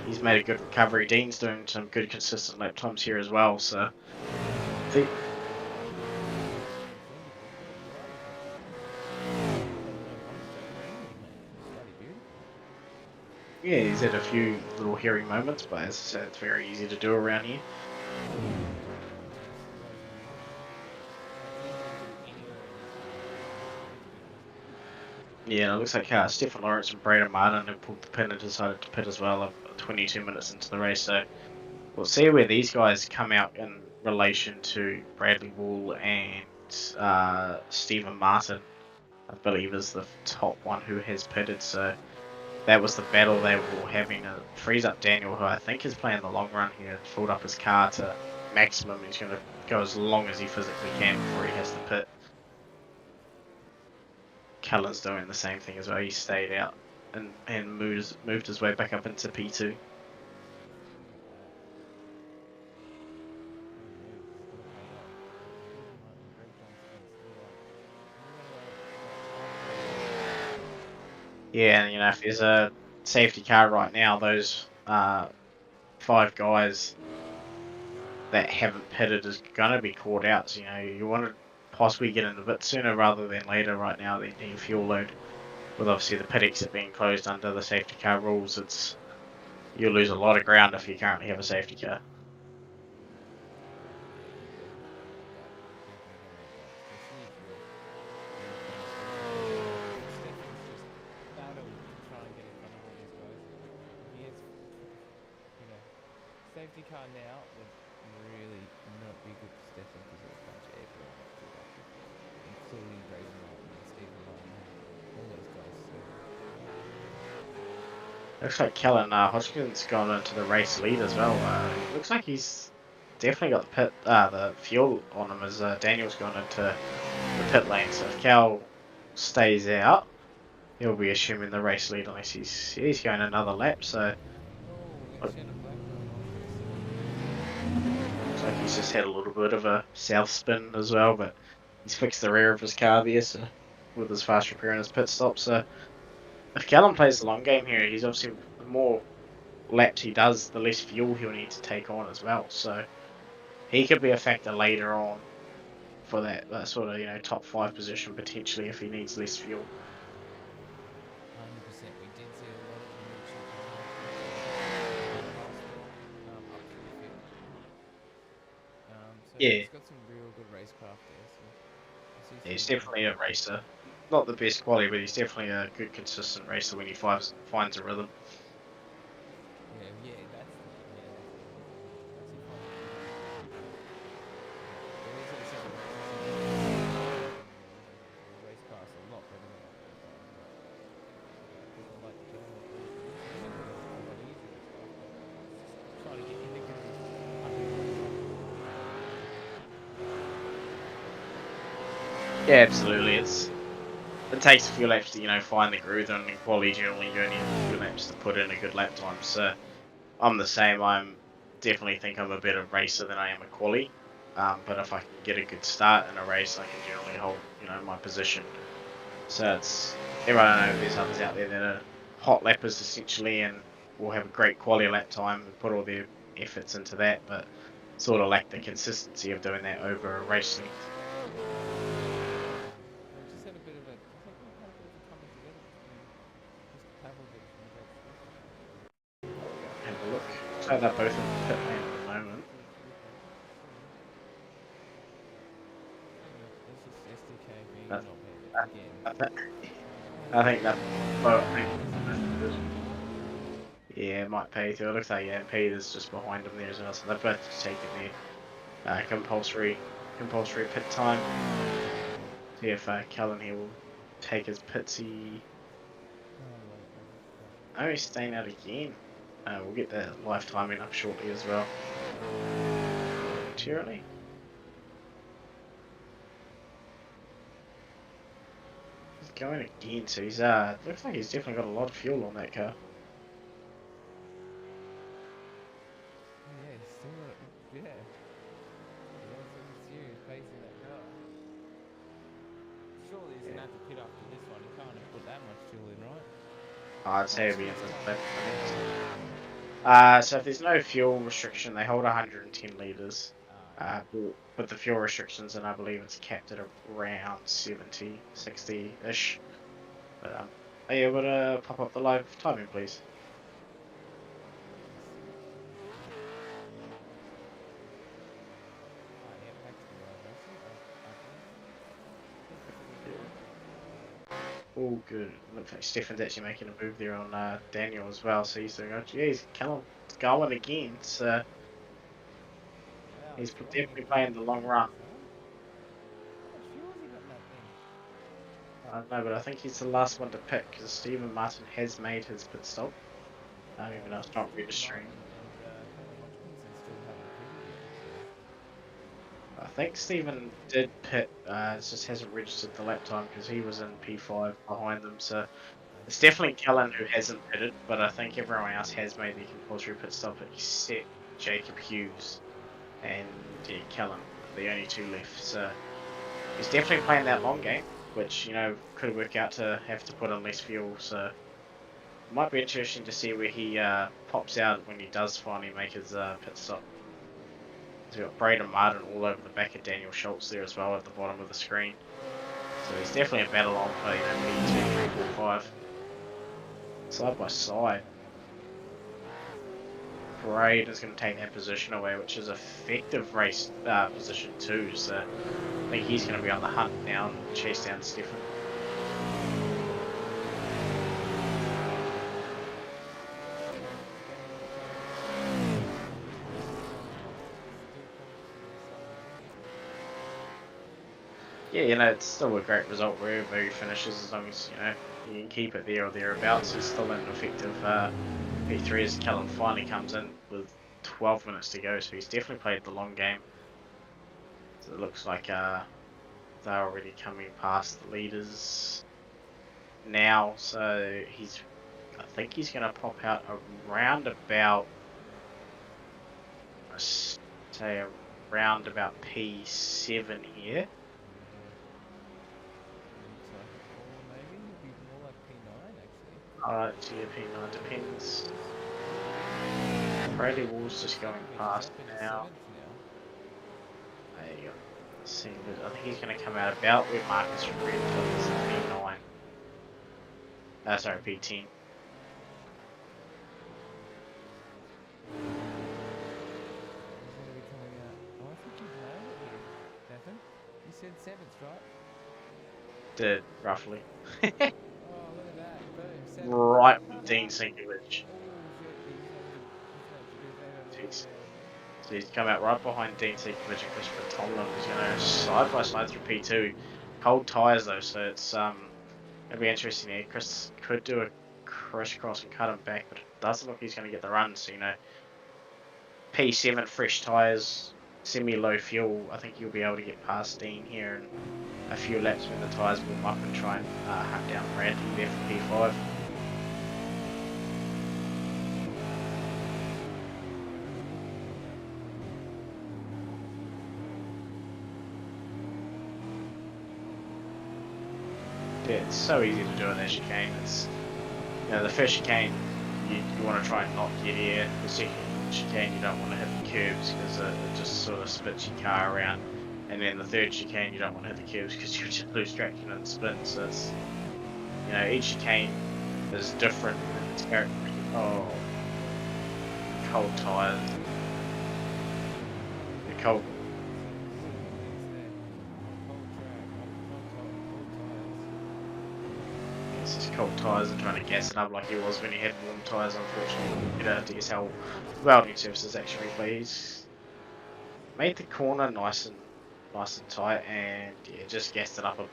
he's made a good recovery. Dean's doing some good consistent lap times here as well. So yeah, he's had a few little hairy moments, but as I said, it's very easy to do around here. Yeah, it looks like Stefan Lawrence and Braden Martin have pulled the pin and decided to pit as well 22 minutes into the race, so we'll see where these guys come out in relation to Bradley Wall and Stephen Martin, I believe is the top one who has pitted, so that was the battle they were having. It frees up Daniel, who I think is playing the long run here, filled up his car to maximum. He's going to go as long as he physically can before he has to pit. Cullen's doing the same thing as well. He stayed out and moved his way back up into P2. Yeah, and if there's a safety car right now, those 5 guys that haven't pitted is going to be caught out. So, you want to possibly get in a bit sooner rather than later right now. They need fuel load. With obviously the pit exit being closed under the safety car rules, you'll lose a lot of ground if you currently have a safety car.
car now would really not be good for Stefan because of a bunch of airborne build-up, including Braden Martin and Stephen Martin. All those guys. So.
Looks like Kellen Hodgkin's gone into the race lead as well. Looks like he's definitely got the fuel on him as Daniel's gone into the pit lane. So if Cal stays out, he'll be assuming the race lead unless he's going another lap. So looks like he's just had a little bit of a south spin as well, but he's fixed the rear of his car there, so with his fast repair and his pit stop. So if Callum plays the long game here, he's obviously the more laps he does, the less fuel he'll need to take on as well. So he could be a factor later on for that sort of, you know, top 5 position potentially if he needs less fuel.
100%. We did see a lot of them reaching up to the field. So
Yeah.
he's got some real good racecraft there. So
Yeah, he's definitely a racer. Not the best quality, but he's definitely a good, consistent racer when he finds a rhythm.
Yeah, that's the race cars a lot better than people like to get a lot easier. Trying to get into
Yeah, absolutely. It takes a few laps to, you know, find the groove, and in quality generally you only need a few laps to put in a good lap time. So I'm the same. I'm definitely think I'm a better racer than I am a quali. But if I can get a good start in a race, I can generally hold, you know, my position. So it's everyone I know there's others out there that are hot lappers essentially and will have a great quality lap time and put all their efforts into that, but sort of lack the consistency of doing that over a race length.
just had a bit of a, I think we've had a bit of a coming together between Mr. Pavlovich and Greg Stefan.
Have a look. So they're both in the pit lane at the moment.
It's just SDK being not again.
I think that. Well, yeah, it might pay too. It looks like Peter's just behind him there as well. So they've both just taken their compulsory pit time. See if Callan here will take his pitsy. Oh, he's staying out again. We'll get the live timing up shortly as well. Momentarily. He's going again, so he's looks like he's definitely got a lot of fuel on that car.
Yeah, still got, yeah. Some serious pace in that car. Surely he's gonna have to pit after this one. He can't have put that much fuel in, right?
I'd say it'd be in the left. So if there's no fuel restriction, they hold 110 litres. With the fuel restrictions, and I believe it's capped at around 70, 60-ish. But are you able to pop up the live timing, please? Oh, good. Looks like Stefan's actually making a move there on Daniel as well. So he's doing, he's Callum's going again. So he's definitely playing the long run. I don't know, but I think he's the last one to pick because Stephen Martin has made his pit stop. Even though it's not registering. I think Stephen did pit, it just hasn't registered the lap time because he was in P5 behind them. So it's definitely Callan who hasn't pitted, but I think everyone else has made the compulsory pit stop except Jacob Hughes and Callan, the only two left. So he's definitely playing that long game, which, you know, could work out to have to put in less fuel. So it might be interesting to see where he pops out when he does finally make his pit stop. So we've got Braden Martin all over the back of Daniel Schultz there as well at the bottom of the screen. So he's definitely a battle on for, you know, P2, 3, 4, 5. Side by side. Braden is going to take that position away, which is effective race position too. So I think he's going to be on the hunt now and chase down Stefan. yeah, you know, it's still a great result wherever he finishes, as long as, you know, you can keep it there or thereabouts. He's still in an effective P3 as Callum finally comes in with 12 minutes to go, so he's definitely played the long game. So it looks like they're already coming past the leaders now, so I think he's going to pop out around about, let's say around about P7 here.
Maybe it'll be more like P9 actually.
Alright, so your P9 depends. Bradley Wall's just going past now. There you go. See, I think he's going to come out about where Marcus Redcliffe is at P9. Sorry, P10.
You said 7th, right?
Did, roughly.
Oh, look at that. Boom. 7th.
Right with Dean Sinkovich. Jeez. So he's come out right behind Dean Sinkovich and Christopher Tomlin. He's going to side by side through P2. Cold tyres though, so it's going to be interesting here. Chris could do a crisscross and cut him back, but it doesn't look like he's going to get the run. So, you know, P7 fresh tyres, semi-low fuel. I think you'll be able to get past Dean here in a few laps when the tyres warm up and try and hunt down Bradley there for P5. Yeah, it's so easy to do in that chicane. It's, you know, the first chicane you want to try and not get here. The second chicane you don't want to hit the curbs because it just sort of spits your car around. And then the third chicane you don't want to hit the curbs because you just lose traction and spin. So it's, you know, each chicane is different in its character. Oh, cold tyres. The cold. It's just cold tyres and trying to gas it up like he was when he had warm tyres. Unfortunately, DSL Welding services actually, but he's made the corner nice and tight, and yeah, just gassed it up a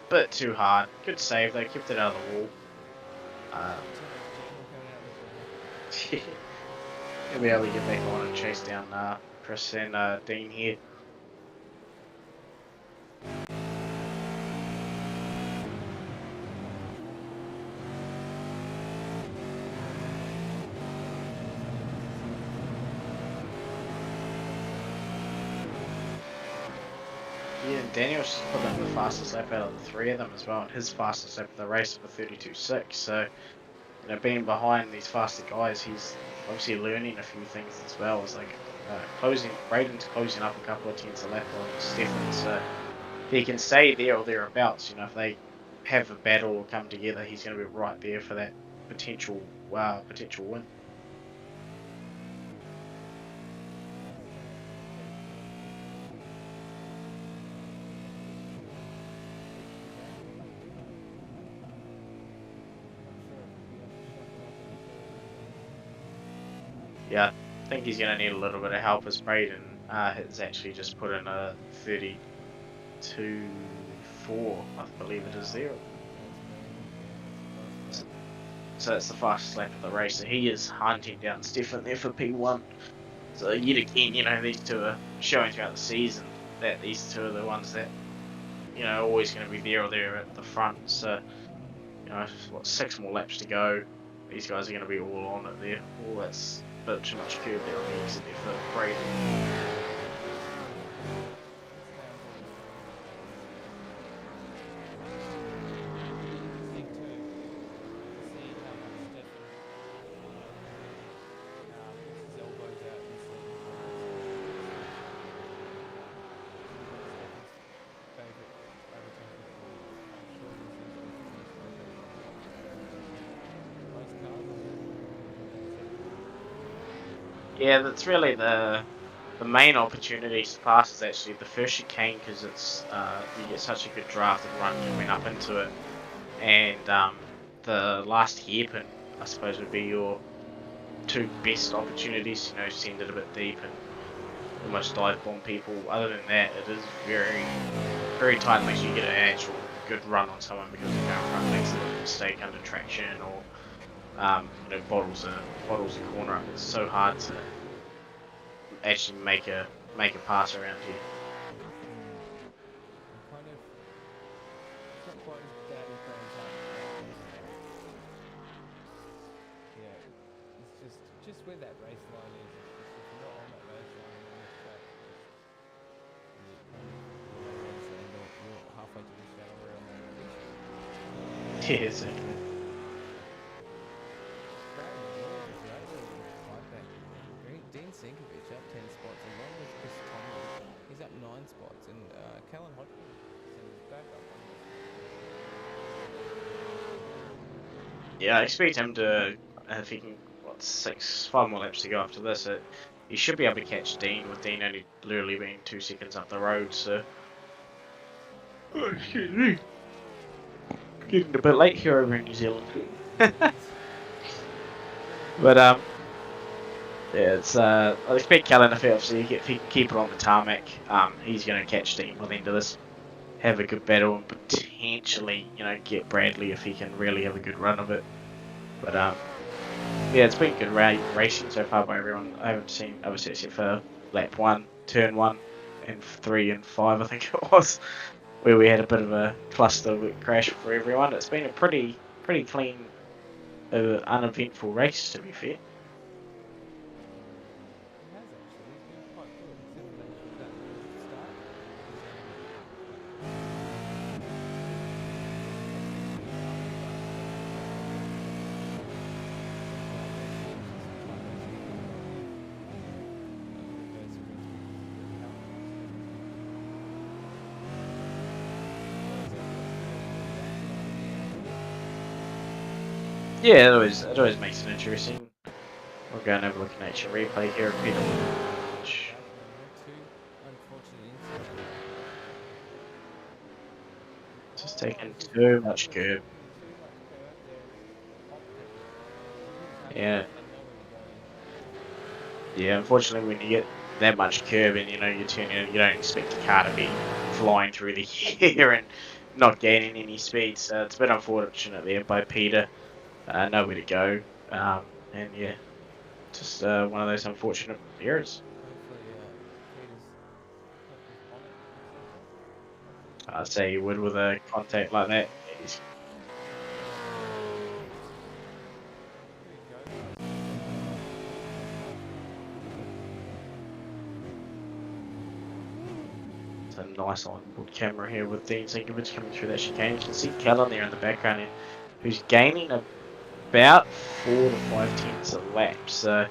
bit too hard. Good save though, kept it out of the wall. He'll be able to get back on and chase down Chris and Dean here. Yeah, Daniel's just put in the fastest lap out of the three of them as well, and his fastest lap of the race of a 32.6. So, you know, being behind these faster guys, he's obviously learning a few things as well. It's like Braden's closing up a couple of tenths a lap on Stefan, so if he can stay there or thereabouts, you know, if they have a battle or come together, he's going to be right there for that potential win. Yeah, I think he's going to need a little bit of help as Braden has actually just put in a 32.4, I believe it is there. So that's the fastest lap of the race. So he is hunting down Stefan there for P1. So yet again, you know, these two are showing throughout the season that these two are the ones that, you know, are always going to be there or there at the front. So, you know, what, 6 more laps to go. These guys are going to be all on it there. Oh, that's a bit too much curve there on the exit there for Braden. Yeah, that's really the main opportunity to pass is actually the first chicane because it's you get such a good drafted run coming up into it, and the last hairpin I suppose would be your 2 best opportunities. You know, send it a bit deep and almost dive bomb people. Other than that, it is very very tight unless you get an actual good run on someone because the front legs are a mistake under traction or bottles a corner up. It's so hard to actually make a pass around here.
It's not quite as bad as going yeah, it's just where that race line is. If you're not on that race line on this track, you're halfway to the shadow rail.
Yeah, exactly.
Dean Sinkovich up 10 spots, along with Chris Tomlin. He's up 9 spots, and Callan Hodgkins is back up on this.
Yeah, I expect him to, if he can, 5 more laps to go after this, he should be able to catch Dean, with Dean only literally being 2 seconds up the road, so... Oh, excuse me. Getting a bit late here over in New Zealand. But, yeah, it's, I expect Callan, if he can keep it on the tarmac, he's going to catch Dean by the end of this. Have a good battle and potentially, get Bradley if he can really have a good run of it. But yeah, it's been good racing so far by everyone. I haven't seen other sets yet for lap 1, turn 1, and 3 and 5 I think it was, where we had a bit of a cluster crash for everyone. It's been a pretty clean, uneventful race, to be fair. Yeah, it always makes it interesting. We'll go and have a look at nature replay here a bit. Just taking too much curb. Yeah. Yeah, unfortunately when you get that much curb and you're turning, you don't expect the car to be flying through the air and not gaining any speed. So it's a bit unfortunate there by Peter. Nowhere to go. And yeah, just one of those unfortunate errors. I'd say you would with a contact like that. It's a nice onboard camera here with Dean Sinkovich coming through that chicane. You can see Callan there in the background here, who's gaining about 4 to 5 tenths a lap. So I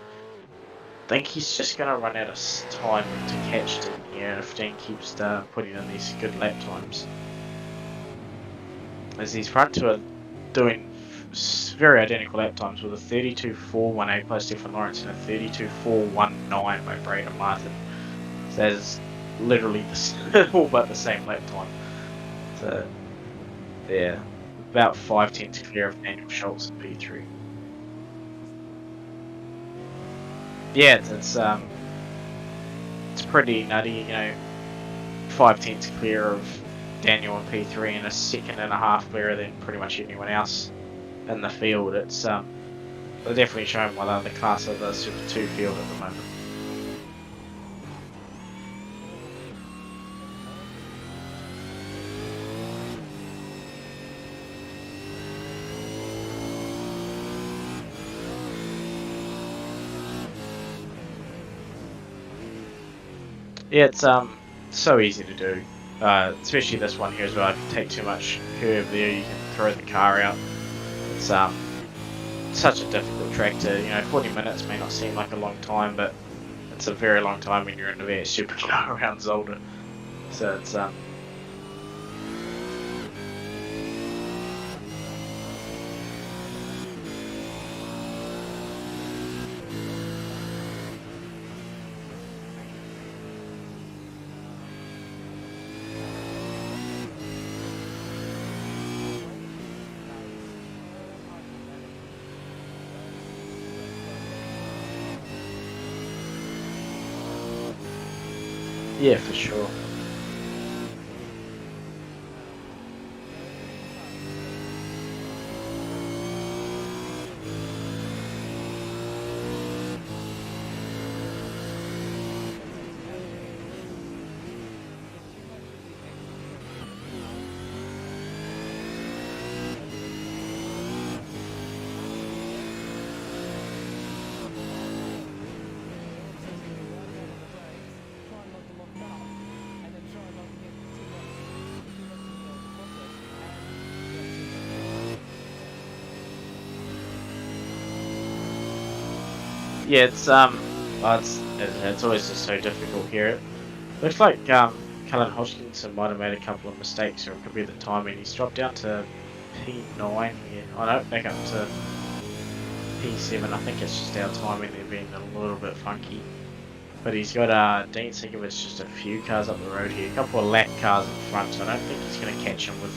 think he's just going to run out of time to catch Dean here if Dean keeps putting in these good lap times. As these front two are doing very identical lap times with a 32.418 by Stephen Lawrence and a 32.419 by Braden Martin. So that's literally all but the same lap time. So yeah, about 5 tenths clear of Daniel Schultz in P3. Yeah, it's pretty nutty, 5 tenths clear of Daniel in P3 and a second and a half clearer than pretty much anyone else in the field. It's they're definitely showing one of the class of the Super 2 field at the moment. Yeah, it's so easy to do. Especially this one here as well. If you take too much curve there, you can throw the car out. It's such a difficult track to, 40 minutes may not seem like a long time, but it's a very long time when you're in the Supercar around Zolder. So it's yeah, for sure. Yeah, it's always just so difficult here. Looks like Cullen Hodgkinson might have made a couple of mistakes, or it could be the timing. He's dropped down to P9 here. Oh no, back up to P7. I think it's just our timing there being a little bit funky. But he's got Dean Sinkovich just a few cars up the road here, a couple of lap cars in front, so I don't think he's going to catch him with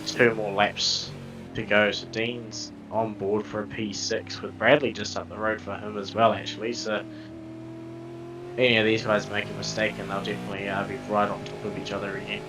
2 more laps to go. So Dean's on board for a P6 with Bradley just up the road for him as well, actually. So any of these guys make a mistake and they'll definitely be right on top of each other again.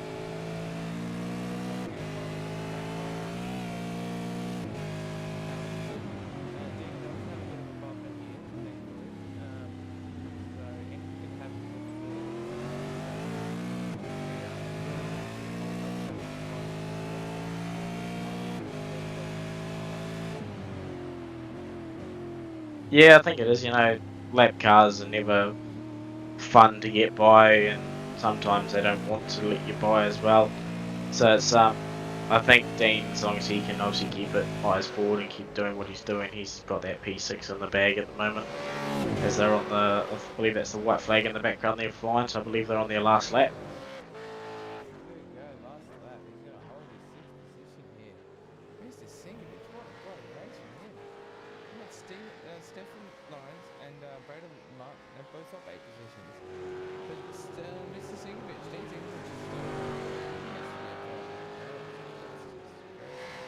Yeah, I think it is. Lap cars are never fun to get by, and sometimes they don't want to let you by as well. So it's I think Dean, as long as he can obviously keep it eyes forward and keep doing what he's doing, he's got that P6 in the bag at the moment. As they're on I believe that's the white flag in the background they're flying, so I believe they're on their last lap.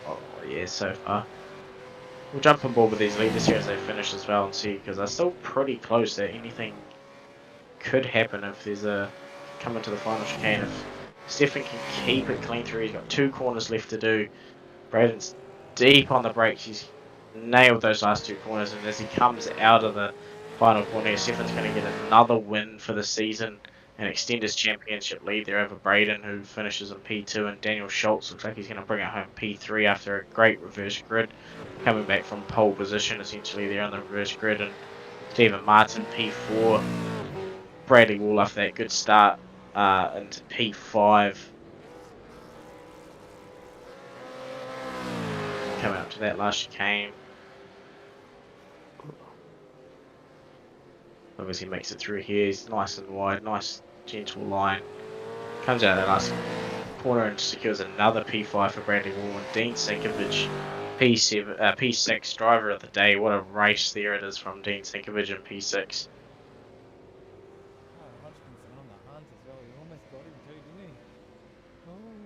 Oh yeah, so far. We'll jump on board with these leaders here as they finish as well and see, because they're still pretty close there. Anything could happen if there's come into the final chicane. If Stefan can keep it clean through, he's got 2 corners left to do. Braden's deep on the brakes. He's nailed those last 2 corners, and as he comes out of the final corner, Stefan's going to get another win for the season and extend his championship lead there over Braden, who finishes in P2, and Daniel Schultz looks like he's going to bring it home P3 after a great reverse grid, coming back from pole position essentially there on the reverse grid, and Stephen Martin P4. Bradley Wall after that good start into P5. Coming up to that last chicane. Obviously makes it through here. He's nice and wide, nice gentle line. Comes out that last corner and secures another P5 for Bradley Wall, and Dean Sinkovich, P6 driver of the day. What a race there it is from Dean Sinkovich in P6.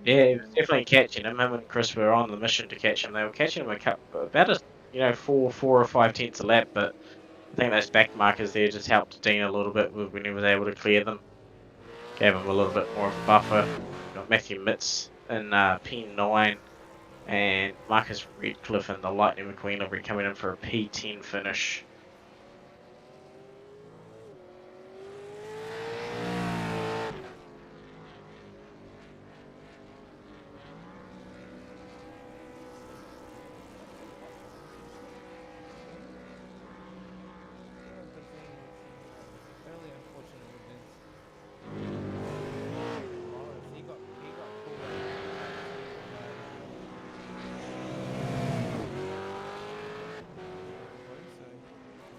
Yeah, he was definitely catching him. Him and Chris were on the mission to catch him. They were catching him about a 4 or 5 tenths a lap, but I think those back markers there just helped Dean a little bit when he was able to clear them. Gave him a little bit more of a buffer. Got Matthew Mitz in P9 and Marcus Redcliffe in the Lightning McQueen livery coming in for a P10 finish.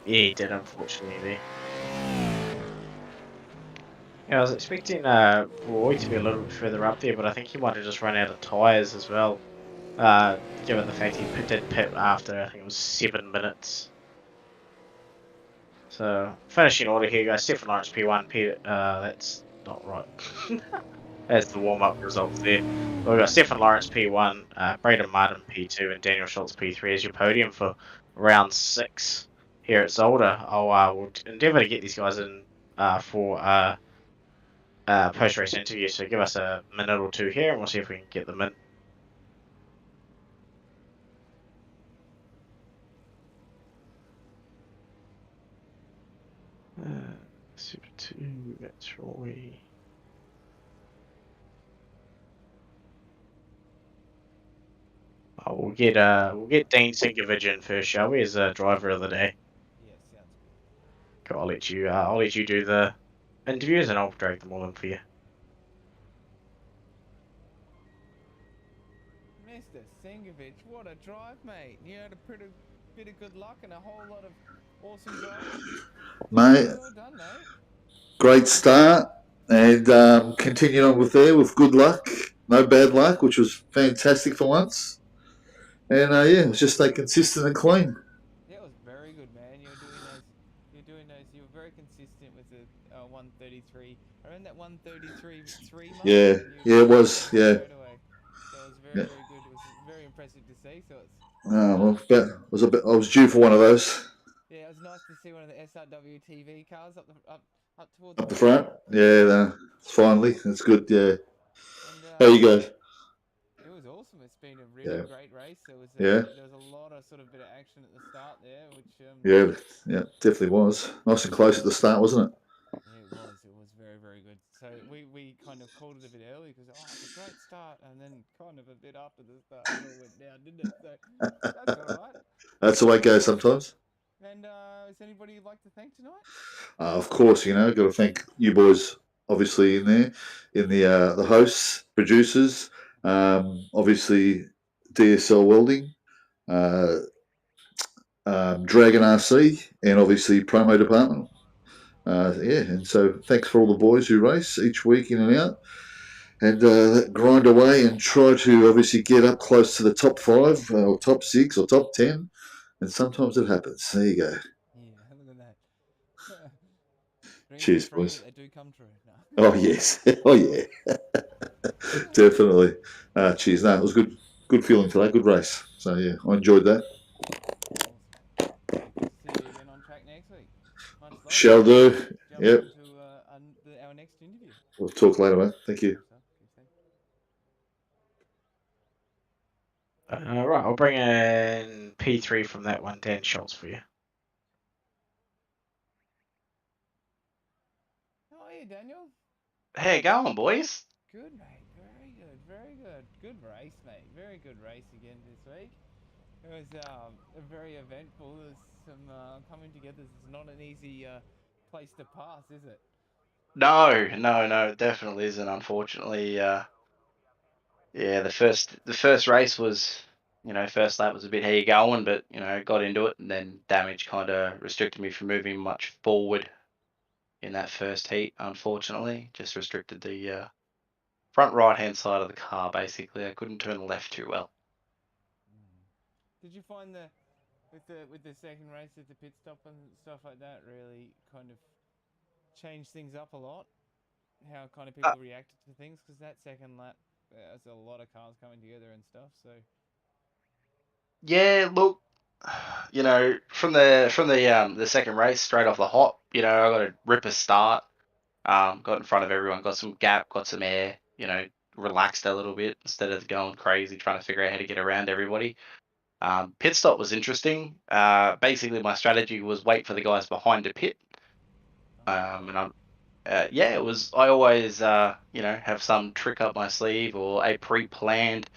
Yeah, he did, unfortunately, there. Yeah, I was expecting Roy to be a little bit further up there, but I think he might have just run out of tyres as well. Given the fact he did pit after, I think it was 7 minutes. So, finishing order here, guys. Stefan Lawrence P1, that's not right. That's the warm-up results there. We've got Stefan Lawrence P1, Braden Martin P2, and Daniel Schultz P3 as your podium for round 6 here at Zolder. We'll endeavour to get these guys in for post-race interview, so give us a minute or two here and we'll see if we can get them in. Super 2, that's Roy. We'll get Dean Sinkovich in first, shall we, as a driver of the day.
Yeah, sounds good.
Cool, I'll let you do the interviews and I'll drag them all in for you.
Mr. Sinkovich, what a drive, mate. You had a bit of good luck and a whole lot of awesome driving.
Mate,
Well done, mate.
great start. And continued on with there with good luck. No bad luck, which was fantastic for once. And yeah, it was just stay consistent and clean.
Yeah, it was very good, man. You're doing those. You're doing those. You were very consistent with the 133. Around that 133.3 mark,
Yeah,
you
yeah, it
got it
was.
on
Yeah.
straight away. So it was very,
Yeah.
very good. It was very impressive to see. So it's
Well,
um
I was due for one of those
yeah, it was nice to see one of the SRW TV cars up towards the
up the
front.
front. Yeah, finally, that's good. Yeah.
And
There you go.
it was awesome. It's been a really
Yeah,
great race.
yeah,
There was a lot of sort of bit of action at the start there, which
yeah, yeah. Definitely was nice and close at the start, wasn't it?
yeah, it was. It was very, very good. So we kind of called it a bit early because it's a great start, and then kind of a bit after the start, it all went down, didn't it? So that's all right.
That's the way it goes sometimes.
And is anybody you'd like to thank tonight?
Of course, got to thank you boys, obviously in there, in the hosts, producers, obviously DSL Welding, uh, Dragon RC, and obviously promo department. Yeah, and so thanks for all the boys who race each week in and out, and grind away and try to obviously get up close to the top 5 or top 6 or top 10, and sometimes it happens. There you go.
Yeah, look at that. Dreams are
Cheers,
free, but
boys.
they do come true. No.
Oh yes, oh yeah, definitely. Cheers. No, it was good feeling today. Good race. So yeah, I enjoyed that.
Awesome. Can't wait to see you again on track next week. Much love.
Shall do.
Jump
Yep.
on to our next interview.
We'll talk later, mate. Thank you.
Thanks, sir. Keep safe.
Right, I'll bring in P3 from that one, Dan Schultz, for you.
How are you, Daniel?
How you going, boys?
Good, mate. Very good. Very good. Good race, mate. Very good race again this week. It was a very eventful. There's some coming together. It's not an easy place to pass, is it?
No, definitely isn't. Unfortunately, yeah, the first race was, first lap was a bit how you going, but got into it, and then damage kind of restricted me from moving much forward in that first heat. Unfortunately, just restricted the front right hand side of the car. Basically, I couldn't turn left too well.
Did you find with the second race at the pit stop and stuff like that really kind of changed things up a lot? How kind of
Uh,
people reacted to things because that second lap, there's a lot of cars coming together and stuff. So
yeah, look, from the second race straight off the hop, I got a ripper start. Got in front of everyone, got some gap, got some air, relaxed a little bit instead of going crazy trying to figure out how to get around everybody. Pit stop was interesting. Basically, my strategy was wait for the guys behind to pit. And yeah, it was. I always, have some trick up my sleeve or a pre-planned,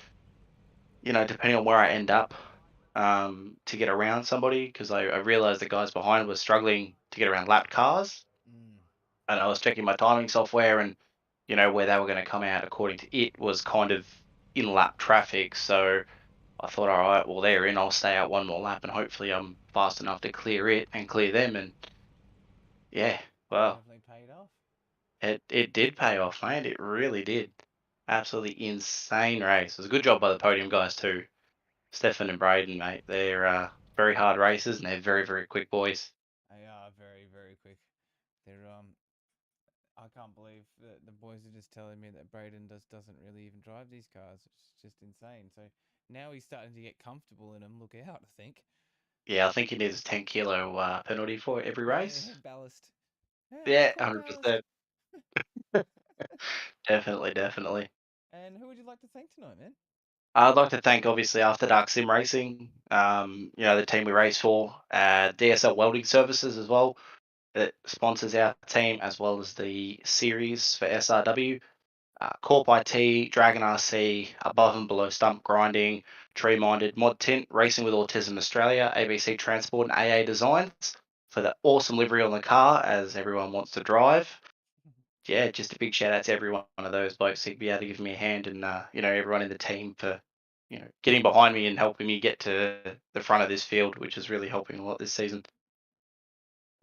depending on where I end up, to get around somebody because I realized the guys behind were struggling to get around lapped cars,
mm,
and I was checking my timing software and where they were going to come out according to it was kind of in lap traffic. So I thought, all right, well, they're in. I'll stay out one more lap and hopefully I'm fast enough to clear it and clear them. And yeah, well,
definitely paid off.
it did pay off, mate. It really did. Absolutely insane race. It was a good job by the podium guys too. Stefan and Braden, mate. They're very hard races and they're very, very quick boys.
They are very, very quick. They're I can't believe that the boys are just telling me that Braden doesn't really even drive these cars. It's just insane. So now he's starting to get comfortable in them. Look out, I think.
Yeah, I think he needs a 10 kilo penalty for every race.
Yeah, ballast. Yeah, it's
Yeah,
called ballast.
100%. Definitely.
And who would you like to thank tonight, man?
I'd like to thank, obviously, After Dark Sim Racing, the team we race for, DSL Welding Services as well, that sponsors our team, as well as the series for SRW, Corp IT, Dragon RC, Above and Below Stump Grinding, Tree Minded, Mod Tint, Racing with Autism Australia, ABC Transport, and AA Designs for the awesome livery on the car, as everyone wants to drive. Yeah, just a big shout out to every one of those blokes who'd be able to give me a hand and, everyone in the team for getting behind me and helping me get to the front of this field, which is really helping a lot this season.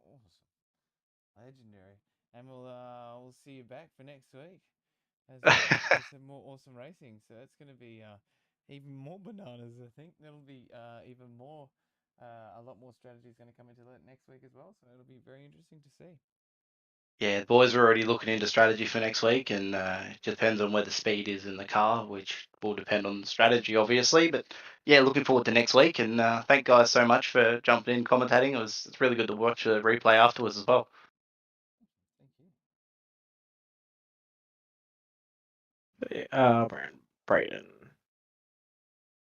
Awesome. Legendary. And we'll see you back for next week as some more awesome racing. So that's going to be even more bananas, I think. That'll be even more, a lot more strategies going to come into that next week as well. So it'll be very interesting to see.
Yeah, the boys are already looking into strategy for next week, and it depends on where the speed is in the car, which will depend on the strategy, obviously. But yeah, looking forward to next week, and thank guys so much for jumping in, commentating. It's really good to watch the replay afterwards as well.
Thank you.
Brayden.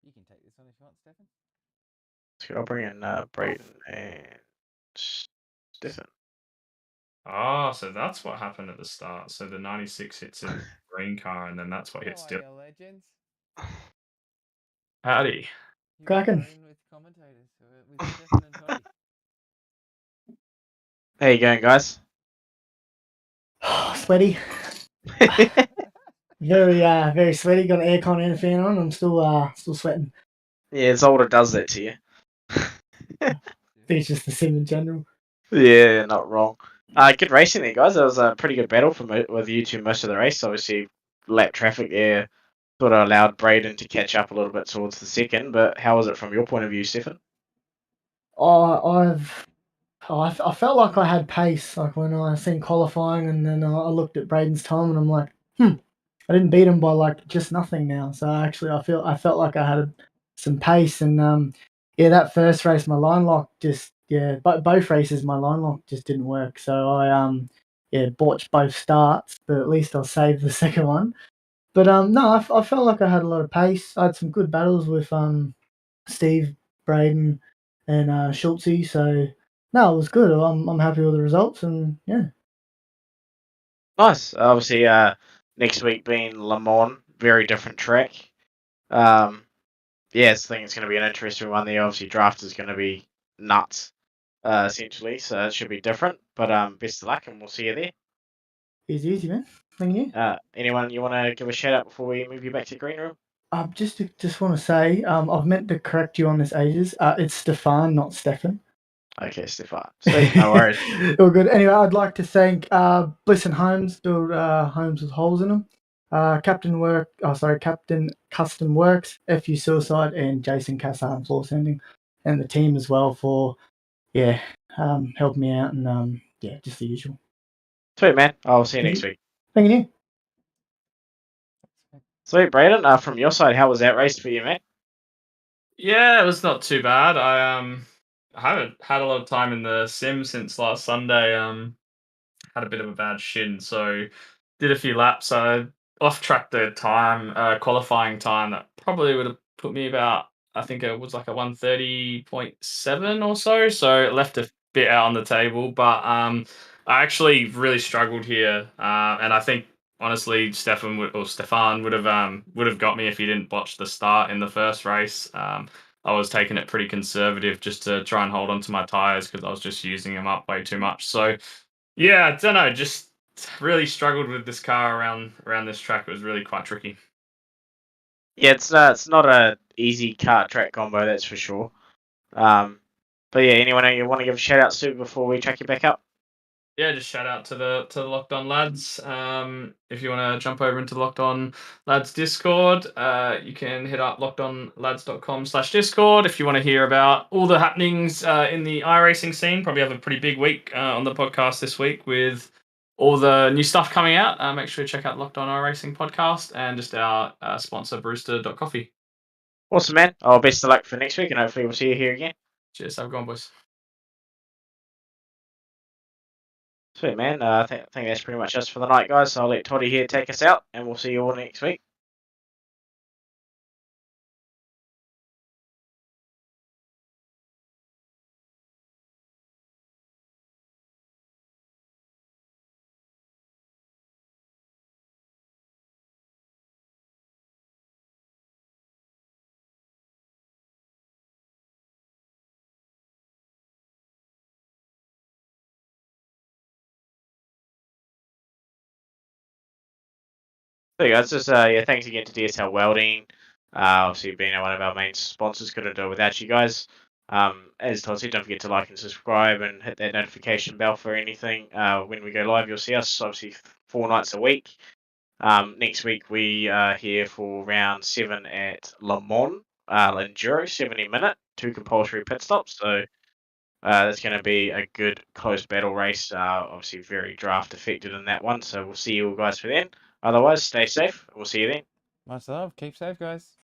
You can take this one if you want, Stefan.
So I'll bring in Brayden and Stefan.
Oh, so that's what happened at the start. So the 96 hits a green car, and then that's what hits
How are
Dylan.
you, legends?
Howdy.
You
Cracking.
are in with commentators with Stefan and Toddy.
How you going, guys?
Sweaty. Very sweaty. Got an aircon and a fan on. I'm still sweating.
Yeah, Zolder does that to you.
I think it's just the sim in general.
Yeah, not wrong. Good racing there, guys. It was a pretty good battle with you two most of the race. Obviously, lap traffic there sort of allowed Brayden to catch up a little bit towards the second. But how was it from your point of view, Stefan?
I felt like I had pace, like when I seen qualifying, and then I looked at Braden's time, and I'm like, I didn't beat him by like just nothing now. So actually, I felt like I had some pace, and that first race, my line lock but both races my line lock just didn't work. So I botched both starts, but at least I saved the second one. But no, I felt like I had a lot of pace. I had some good battles with Steve, Braden, and Schultze. So no, it was good. I'm happy with the results, and yeah.
Nice. Obviously, next week being Le Mans, very different track. Yeah, I think it's going to be an interesting one there. Obviously, draft is going to be nuts, essentially, so it should be different. But best of luck, and we'll see you there.
Easy, man. Thank you.
Anyone you want to give a shout out before we move you back to the green room?
Just want to say, I've meant to correct you on this ages. It's Stefan, not Stefan.
Okay, Stefan. Sweet, no worries.
All good. Anyway, I'd like to thank Bliss and Homes, build homes with holes in them. Captain Custom Works, FU Suicide, and Jason Cassar Floor Sanding, and the team as well for helping me out, and just the usual.
Sweet, man. I'll see you next week.
Thank you.
Sweet, Brayden. From your side, how was that race for you, mate?
Yeah, it was not too bad. I haven't had a lot of time in the sim since last Sunday. Had a bit of a bad shin, so did a few laps. I off tracked the time, qualifying time that probably would have put me about, I think it was like a 1:30.7 or so. So it left a bit out on the table, but I actually really struggled here, and I think honestly Stefan would have got me if he didn't botch the start in the first race. I was taking it pretty conservative just to try and hold on to my tires because I was just using them up way too much. So yeah, I don't know, just really struggled with this car around this track. It was really quite tricky.
Yeah, it's not a easy kart track combo, that's for sure. But yeah, anyone you want to give a shout out to before we track you back up?
Yeah, just shout out to the Locked On lads. If you want to jump over into the Locked On lads Discord, you can hit up lockedonlads.com/discord if you want to hear about all the happenings in the iRacing scene. Probably have a pretty big week on the podcast this week with all the new stuff coming out. Make sure to check out Locked On iRacing podcast and just our sponsor Brewster.coffee.
Awesome, man. Best of luck for next week, and hopefully we'll see you here again.
Cheers, have a good one, boys.
Sweet, man. I think that's pretty much us for the night, guys. So I'll let Toddy here take us out, and we'll see you all next week. So guys, just thanks again to DSL Welding. Obviously, being one of our main sponsors, couldn't do it without you guys. As Todd said, don't forget to like and subscribe and hit that notification bell for anything. When we go live, you'll see us obviously 4 nights a week. Next week we are here for round 7 at Le Mans, Enduro, 70-minute, 2 compulsory pit stops. So that's going to be a good close battle race. Obviously very draft affected in that one. So we'll see you all guys for then. Otherwise, stay safe. We'll see you then.
Much love. Keep safe, guys.